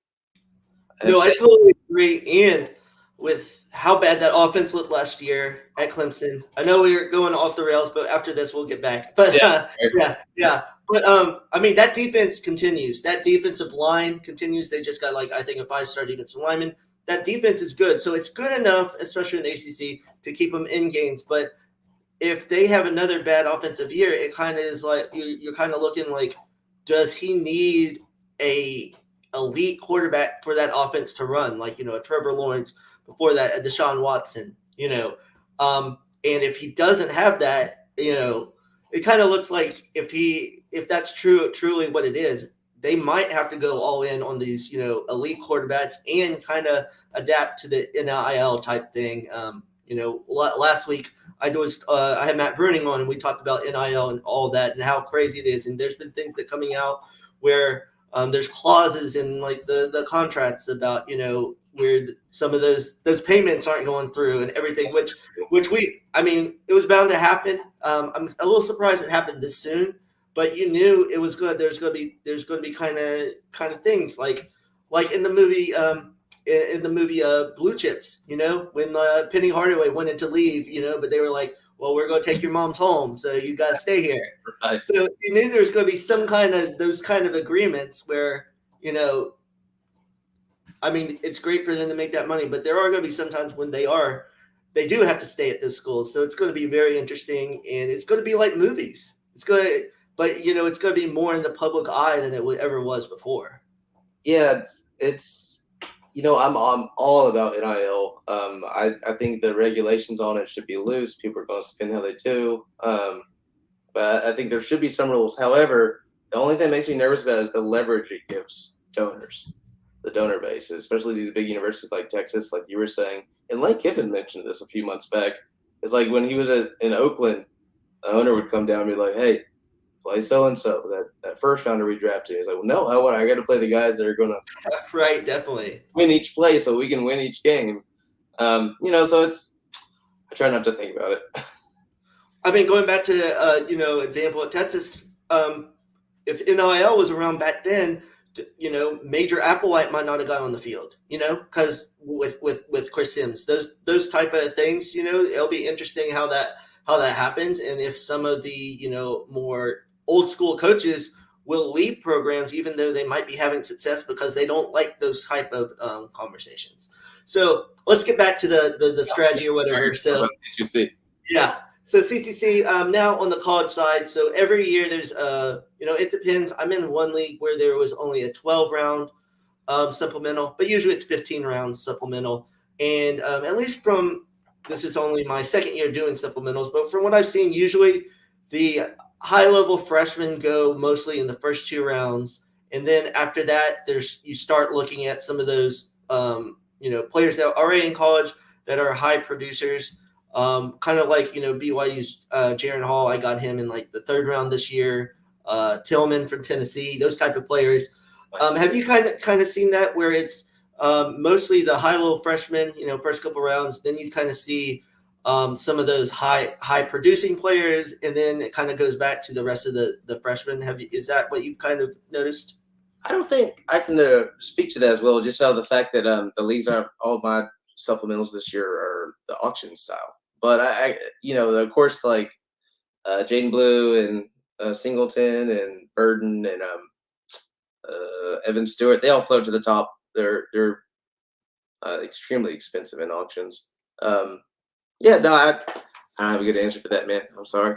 No, I totally agree. And with how bad that offense looked last year at Clemson, I know we were going off the rails, but after this we'll get back. But yeah. But I mean, that defense continues. That defensive line continues. They just got I think a 5-star defensive lineman. That defense is good, so it's good enough, especially in the ACC, to keep them in games. But if they have another bad offensive year, it kind of is like you're kind of looking like, does he need a elite quarterback for that offense to run? Like, a Trevor Lawrence, before that, a Deshaun Watson, and if he doesn't have that, it kind of looks like if that's truly what it is, they might have to go all in on these, elite quarterbacks and kind of adapt to the NIL type thing. Last week I had Matt Bruning on and we talked about NIL and all that and how crazy it is. And there's been things that coming out where there's clauses in like the contracts about, where some of those payments aren't going through and everything, which it was bound to happen. I'm a little surprised it happened this soon, but you knew it was good. There's going to be kind of things like in the movie, Blue Chips, when Penny Hardaway wanted to leave, but they were like, well, we're going to take your mom's home, so you got to stay here. Right. So you knew there's going to be some kind of those kind of agreements where, it's great for them to make that money, but there are going to be some times when they do have to stay at those schools. So it's going to be very interesting, and it's going to be like movies. It's going to be more in the public eye than it ever was before. Yeah, it's I'm all about NIL. I think the regulations on it should be loose. People are going to spend how they do. But I think there should be some rules. However, the only thing that makes me nervous about is the leverage it gives donors, the donor base, especially these big universities like Texas, like you were saying. And Lane Kiffin mentioned this a few months back. It's like when he was in Oakland, the owner would come down and be like, hey, play so-and-so, that first rounder we drafted. He's like, well, no, I got to play the guys that are going to right, definitely win each play so we can win each game. So I try not to think about it. I mean, going back to, example at Texas, if NIL was around back then, Major Applewhite might not have got on the field, because with Chris Sims, those type of things, it'll be interesting how that happens. And if some of the, more old school coaches will leave programs, even though they might be having success because they don't like those type of conversations. So let's get back to the strategy or whatever. So C2C. Yeah. So C2C, now on the college side, so every year there's, it depends. I'm in one league where there was only a 12-round supplemental, but usually it's 15 rounds supplemental. And at least this is only my second year doing supplementals, but from what I've seen, usually the high-level freshmen go mostly in the first 2 rounds. And then after that, you start looking at some of those, players that are already in college that are high producers. Kind of like, BYU's Jaron Hall. I got him in like the 3rd round this year. Tillman from Tennessee, those type of players. Have you kind of seen that where it's mostly the high-level freshmen, first couple rounds, then you kind of see some of those high producing players, and then it kind of goes back to the rest of the freshmen. Is that what you've kind of noticed? I don't think I can speak to that as well, just out of the fact that the leagues aren't all my supplementals this year are the auction style. But I of course, like Jaden Blue and Singleton and Burden and Evan Stewart. They all float to the top. They're extremely expensive in auctions. Yeah, no, I don't have a good answer for that, man. I'm sorry.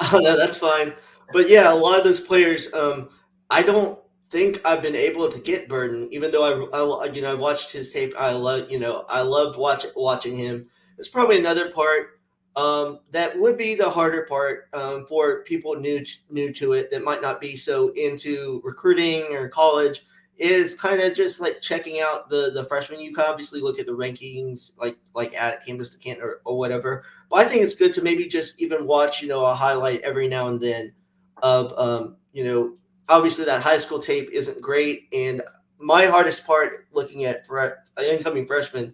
Oh no, that's fine. But yeah, a lot of those players, I don't think I've been able to get Burden, even though I've watched his tape. I loved watching him. It's probably another part that would be the harder part for people new to it that might not be so into recruiting or college. Is kind of just like checking out the freshmen. You can obviously look at the rankings, like at Campus to Canton or whatever, but I think it's good to maybe just even watch, a highlight every now and then of, obviously that high school tape isn't great. And my hardest part looking at incoming freshmen,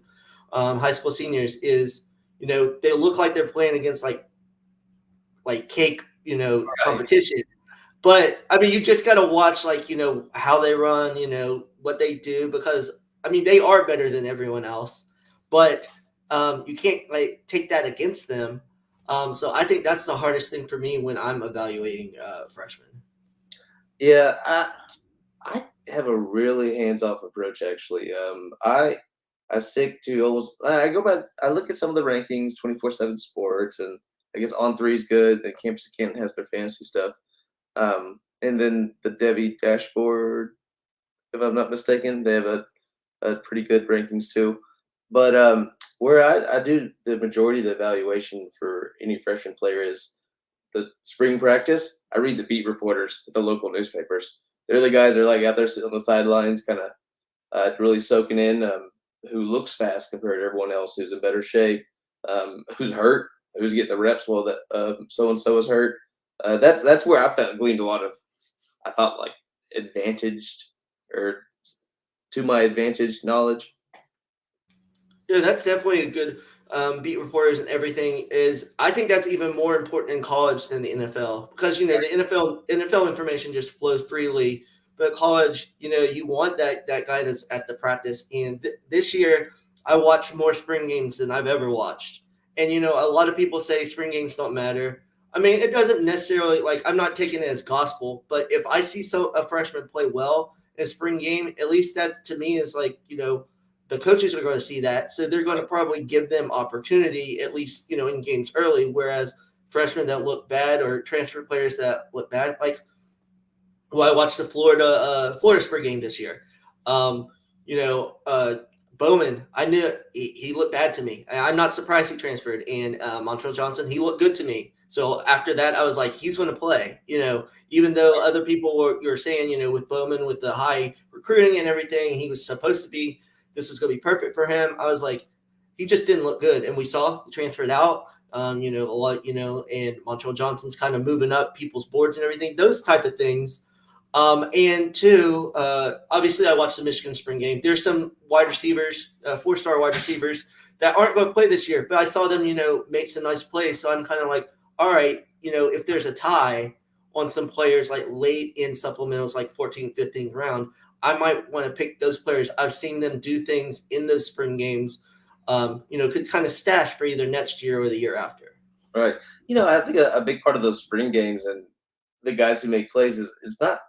high school seniors is, they look like they're playing against like cake, Right. competition. But I mean, you just got to watch how they run, what they do, because I mean they are better than everyone else, but you can't like take that against them. So I think that's the hardest thing for me when I'm evaluating freshmen. Yeah, I have a really hands off approach actually. I stick to almost I go by I look at some of the rankings, 24/7 Sports, and I guess On Three is good. And Campus of Canton has their fantasy stuff. And then the Devy dashboard, if I'm not mistaken, they have a pretty good rankings too. But where I do the majority of the evaluation for any freshman player is the spring practice. I read the beat reporters at the local newspapers. They're the guys that are like out there sitting on the sidelines, kind of really soaking in. Who looks fast compared to everyone else? Who's in better shape? Who's hurt? Who's getting the reps while that so and so is hurt? That's where I felt gleaned a lot of. I thought like advantaged or to my advantage knowledge. Yeah, that's definitely a good beat reporters and everything. Is I think that's even more important in college than the NFL because the NFL information just flows freely, but college, you want that guy that's at the practice. And this year, I watched more spring games than I've ever watched. And a lot of people say spring games don't matter. I mean, it doesn't necessarily like I'm not taking it as gospel, but if I see a freshman play well in a spring game, at least that to me is like the coaches are going to see that, so they're going to probably give them opportunity at least in games early. Whereas freshmen that look bad or transfer players that look bad, like I watched the Florida spring game this year. Um, you know, Bowman, I knew he looked bad to me. I'm not surprised he transferred. And Montreal Johnson, he looked good to me. So after that, I was like, he's going to play. Even though other people were saying, with Bowman with the high recruiting and everything, he was supposed to be. This was going to be perfect for him. I was like, he just didn't look good, and we saw he transferred out. A lot, and Montreal Johnson's kind of moving up people's boards and everything. Those type of things. And two, obviously, I watched the Michigan spring game. There's some wide receivers, 4-star wide receivers that aren't going to play this year, but I saw them, make some nice plays. So I'm kind of like, all right, if there's a tie on some players like late in supplementals, like 14th, 15th round, I might want to pick those players. I've seen them do things in those spring games, could kind of stash for either next year or the year after. Right. I think a big part of those spring games and the guys who make plays is not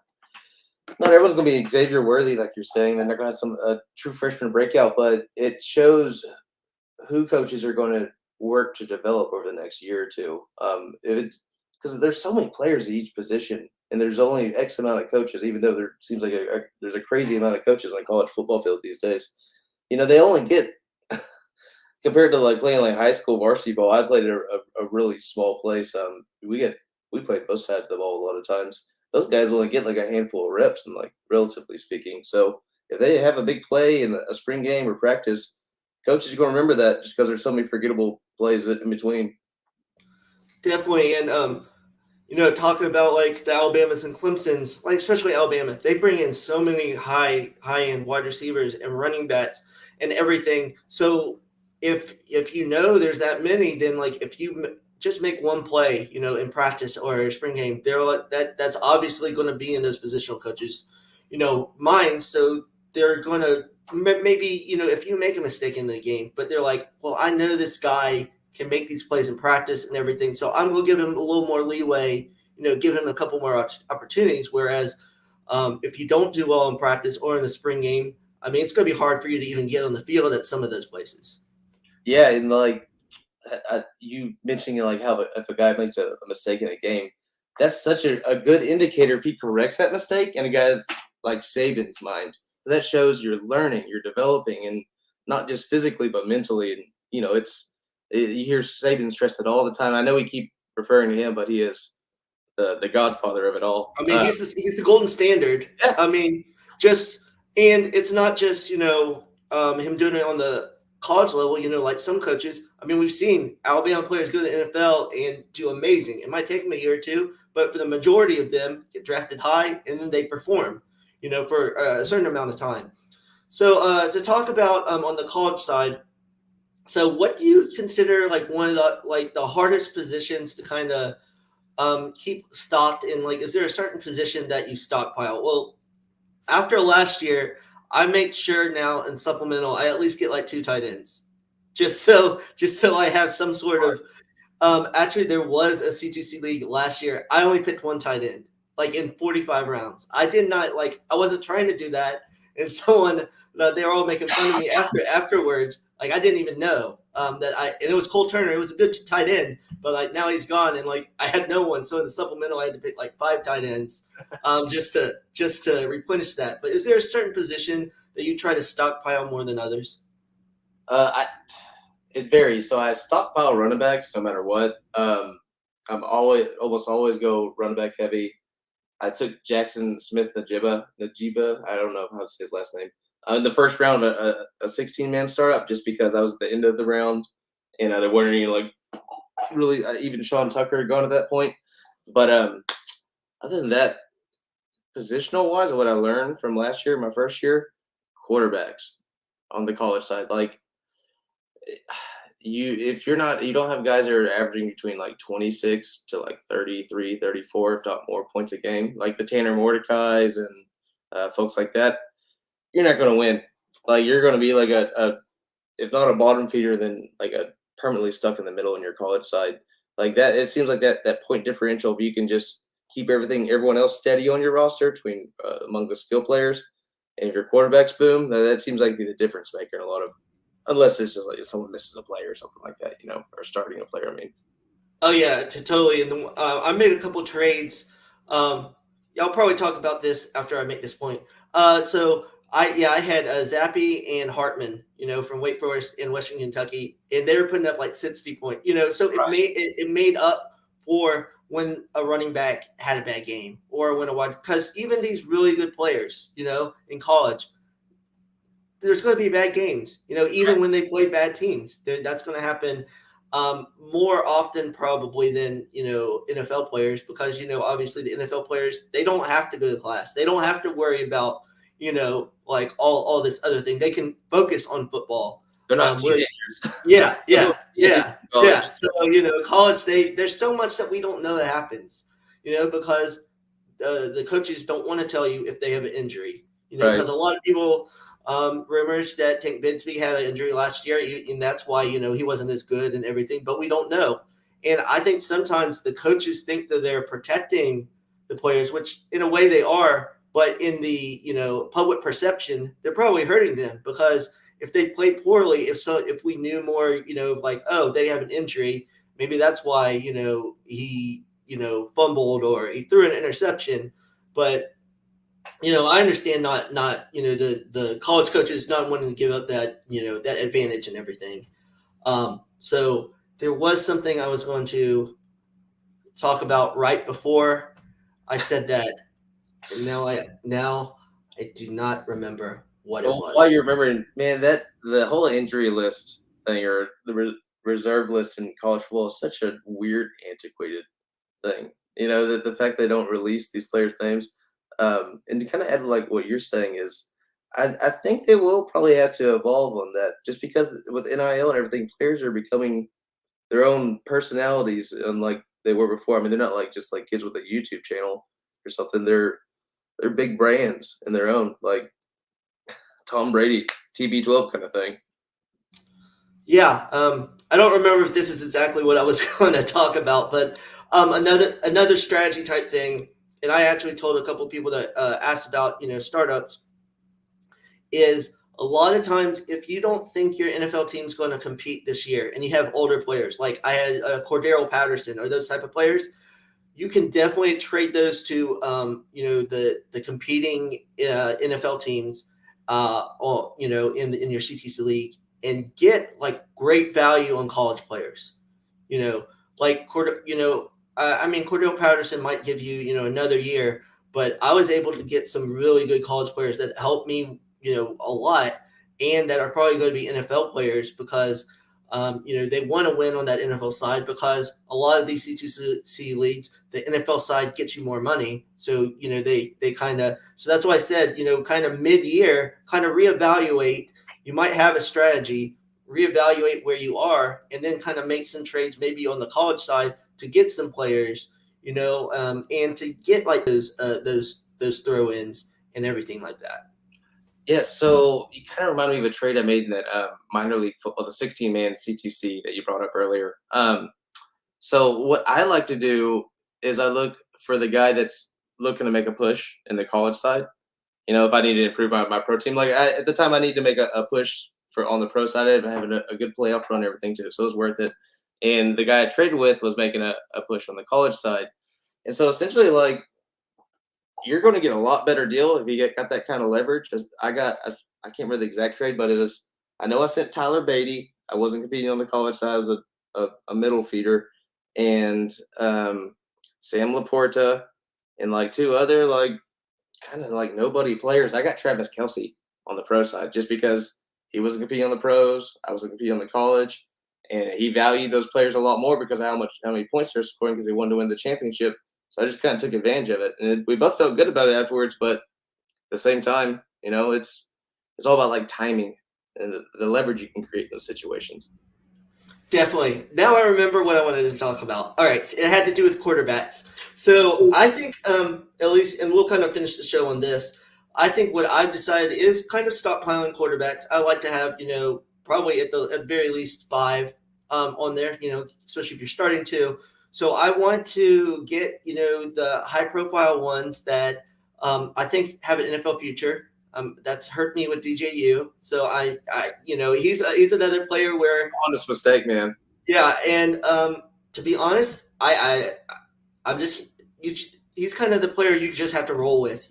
everyone's going to be Xavier Worthy, like you're saying, and they're going to have some true freshman breakout, but it shows who coaches are going to work to develop over the next year or two. Because there's so many players at each position, and there's only X amount of coaches, even though there seems like there's a crazy amount of coaches on the college football field these days. They only get compared to like playing like high school varsity ball. I played at a really small place. We played both sides of the ball a lot of times. Those guys only get like a handful of reps, and like relatively speaking. So if they have a big play in a spring game or practice, coaches are going to remember that just because there's so many forgettable plays in between. Definitely. And talking about like the Alabamas and Clemson's, like especially Alabama, they bring in so many high end wide receivers and running backs and everything. So if there's that many, then like if you just make one play, in practice or a spring game, they're like that's obviously going to be in those positional coaches, minds. So they're going to maybe if you make a mistake in the game, but they're like, well, I know this guy can make these plays in practice and everything. So I'm going to give him a little more leeway, give him a couple more opportunities. Whereas if you don't do well in practice or in the spring game, I mean, it's going to be hard for you to even get on the field at some of those places. Yeah, and like you mentioning like how if a guy makes a mistake in a game, that's such a good indicator if he corrects that mistake in a guy like Saban's mind. That shows you're learning, you're developing, and not just physically but mentally. And you hear Saban stress it all the time. I know we keep referring to him, but he is the godfather of it all. I mean, he's the golden standard. Yeah. I mean, and it's not just him doing it on the college level. Like some coaches. I mean, we've seen Alabama players go to the NFL and do amazing. It might take them a year or two, but for the majority of them, get drafted high and then they perform. For a certain amount of time. So to talk about on the college side. So what do you consider like one of the hardest positions to kind of keep stocked in? Like, is there a certain position that you stockpile? Well, after last year, I make sure now in supplemental I at least get like 2 tight ends, just so I have some sort of. Actually, there was a C2C league last year. I only picked 1 tight end, like in 45 rounds. I did not I wasn't trying to do that, and they were all making fun of me afterwards. Like I didn't even know and it was Cole Turner. It was a good tight end, but like now he's gone, and like I had no one. So in the supplemental, I had to pick like 5 tight ends, just to replenish that. But is there a certain position that you try to stockpile more than others? It varies. So I stockpile running backs no matter what. I'm almost always go running back heavy. I took Jackson Smith Najiba. I don't know how to say his last name. In the first round, a 16-man startup, just because I was at the end of the round, and there weren't any like really even Sean Tucker had gone at that point. But other than that, positional wise, what I learned from last year, my first year, quarterbacks on the college side, like if you don't have guys that are averaging between like 26 to like 33, 34, if not more points a game, like the Tanner Mordecai's and folks like that, you're not going to win. Like you're going to be like a if not a bottom feeder, then like a permanently stuck in the middle in your college side. Like that, it seems like that point differential, if you can just keep everyone else steady on your roster between among the skill players, and if your quarterbacks boom, that seems like be the difference maker in a lot of, unless it's just like if someone misses a player or something like that, or starting a player. I mean, Oh yeah, totally. And I made a couple trades. Y'all probably talk about this after I make this point. So I had Zappy and Hartman, from Wake Forest in Western Kentucky, and they were putting up like 60 points. So it made up for when a running back had a bad game or when because even these really good players, in college, there's going to be bad games, even when they play bad teams. That's going to happen more often probably than, NFL players, because, obviously the NFL players, they don't have to go to class. They don't have to worry about, like all this other thing. They can focus on football. They're not teenagers. Yeah. So, college, there's so much that we don't know that happens, because the coaches don't want to tell you if they have an injury, because a lot of people rumors that Tank Bigsby had an injury last year, and that's why, he wasn't as good and everything, but we don't know. And I think sometimes the coaches think that they're protecting the players, which in a way they are, but in the, public perception, they're probably hurting them, because if they play poorly, if we knew more, like, oh, they have an injury, maybe that's why, he, fumbled or he threw an interception. But I understand not the college coaches not wanting to give up that, that advantage and everything. So there was something I was going to talk about right before I said that, and now I do not remember what it was. While you're remembering, man, that the whole injury list thing, or the reserve list in college football, is such a weird, antiquated thing. That the fact they don't release these players' names. And to kind of add like what you're saying is, I think they will probably have to evolve on that, just because with NIL and everything, players are becoming their own personalities, unlike they were before. I mean, they're not like just like kids with a YouTube channel or something. They're big brands in their own, like Tom Brady, TB12 kind of thing. Yeah, I don't remember if this is exactly what I was going to talk about, but another strategy type thing, and I actually told a couple of people that asked about startups is a lot of times if you don't think your NFL team's going to compete this year and you have older players like I had Cordero Patterson or those type of players, you can definitely trade those to the competing NFL teams, or in your CTC league and get like great value on college players. You know, like I mean Cordell Patterson might give you another year, but I was able to get some really good college players that helped me a lot, and that are probably going to be NFL players because they want to win on that NFL side because a lot of these C2C leagues, the NFL side gets you more money. So, they kind of, so that's why I said, kind of mid-year, kind of reevaluate. You might have a strategy, reevaluate where you are, and then kind of make some trades maybe on the college side to get some players, and to get like those throw-ins and everything like that. Yeah, so you kind of remind me of a trade I made in that minor league football, the 16-man C2C that you brought up earlier. So what I like to do is I look for the guy that's looking to make a push in the college side. If I need to improve my pro team, like at the time I need to make a push for on the pro side of having a good playoff run and everything too. So it was worth it. And the guy I traded with was making a push on the college side. And so essentially, like, you're going to get a lot better deal if you got that kind of leverage. I can't remember the exact trade, but it was, I know I sent Tyler Beatty. I wasn't competing on the college side. I was a middle feeder. And Sam Laporta and like two other like kind of like nobody players. I got Travis Kelce on the pro side just because he wasn't competing on the pros. I wasn't competing on the college. And he valued those players a lot more because of how many points they're scoring because they wanted to win the championship. So I just kind of took advantage of it, and we both felt good about it afterwards. But at the same time, it's all about like timing and the leverage you can create in those situations. Definitely. Now I remember what I wanted to talk about. All right, so it had to do with quarterbacks. So I think, at least, and we'll kind of finish the show on this. I think what I've decided is kind of stockpiling quarterbacks. I like to have, probably at very least 5 on there. Especially if you're starting to. So I want to get, the high profile ones that I think have an NFL future. That's hurt me with DJU. So he's another player where Honest mistake, man. yeah, and to be honest, I'm just he's kind of the player you just have to roll with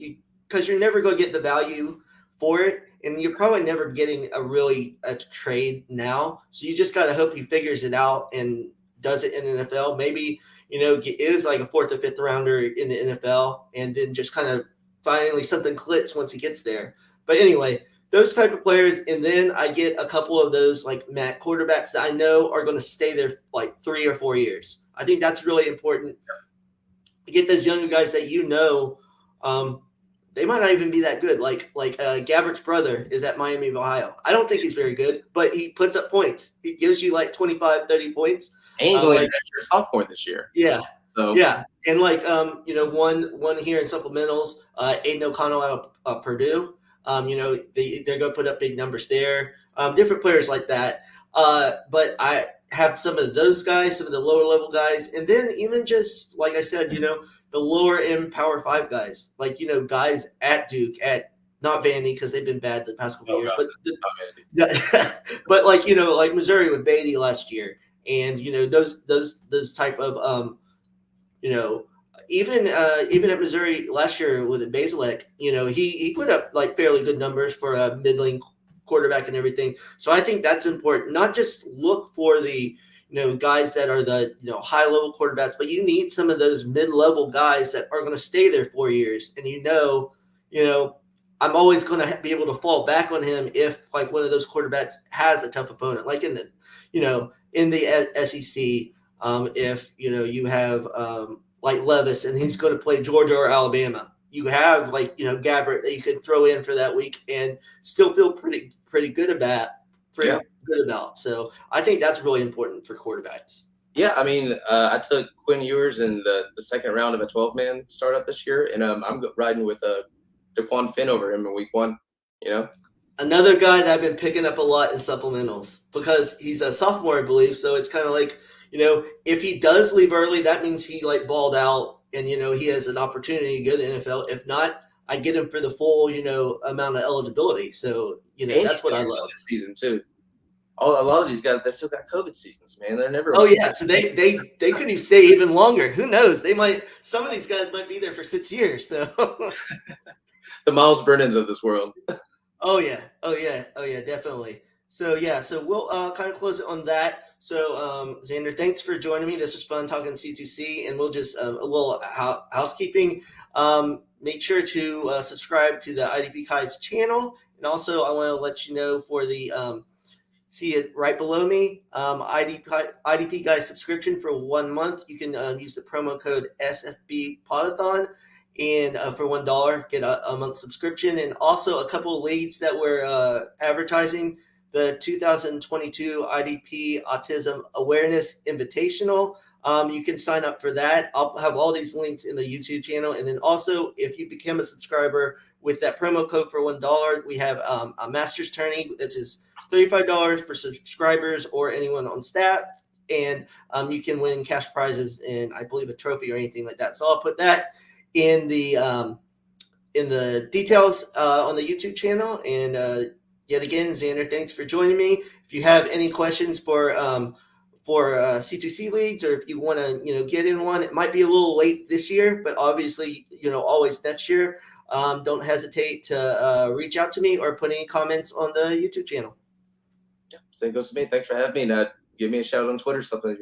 because you're never going to get the value for it, and you're probably never getting a trade now. So you just got to hope he figures it out and does it in the NFL. Maybe is like a 4th or 5th rounder in the NFL, and then just kind of finally something clicks once he gets there. But anyway, those type of players, and then I get a couple of those like Matt quarterbacks that I know are going to stay there like 3 or 4 years. I think that's really important. You get those younger guys that they might not even be that good. Like Gabbert's brother is at Miami of Ohio. I don't think he's very good, but he puts up points. He gives you like 25, 30 points. And he's only a sophomore this year. Yeah. So yeah, and like one here in supplementals, Aiden O'Connell out of Purdue. They're going to put up big numbers there. Different players like that. But I have some of those guys, some of the lower level guys, and then even just like I said, the lower end Power 5 guys, like guys at Duke, at not Vandy because they've been bad the past couple years, but like Missouri with Beatty last year, and those type of even at Missouri last year with Basilek, he put up like fairly good numbers for a middling quarterback and everything. So I think that's important. Not just look for the guys that are the high level quarterbacks, but you need some of those mid level guys that are going to stay there 4 years. And I'm always going to be able to fall back on him if like one of those quarterbacks has a tough opponent, like in the SEC. If you have like Levis and he's going to play Georgia or Alabama, you have like Gabbert that you could throw in for that week and still feel pretty good about. Good about. So I think that's really important for quarterbacks. Yeah, I mean, I took Quinn Ewers in the second round of a 12-man startup this year, and I'm riding with DeQuan Finn over him in week 1. Another guy that I've been picking up a lot in supplementals because he's a sophomore, I believe. So it's kind of like, if he does leave early, that means he like balled out and, he has an opportunity to go to NFL. If not, I get him for the full, amount of eligibility. So, And that's he's what got I a love. COVID season too. A lot of these guys, they still got COVID seasons, man. They're never. Oh yeah, so they could stay even longer. Who knows? Some of these guys might be there for 6 years. So The Miles Brennans of this world. oh yeah, definitely. So yeah, so we'll kind of close it on that. So Xander, thanks for joining me. This was fun talking C2C, and we'll just a little housekeeping. Make sure to subscribe to the IDPGUYS channel, and also I want to let you know for the see it right below me. IDPGUYS subscription for 1 month. You can use the promo code SFBPodathon, and for $1 get a month subscription. And also a couple of leads that we're advertising: the 2022 IDP Autism Awareness Invitational. You can sign up for that. I'll have all these links in the YouTube channel. And then also, if you become a subscriber with that promo code for $1, we have a master's tourney that's just $35 for subscribers or anyone on staff, and you can win cash prizes and I believe a trophy or anything like that. So I'll put that in the details on the YouTube channel. And yet again, Xander, thanks for joining me. If you have any questions for C2C leagues, or if you want to get in one, it might be a little late this year, but obviously always next year. Don't hesitate to reach out to me or put any comments on the YouTube channel. Yeah, same goes to me. Thanks for having me. And give me a shout on Twitter, something.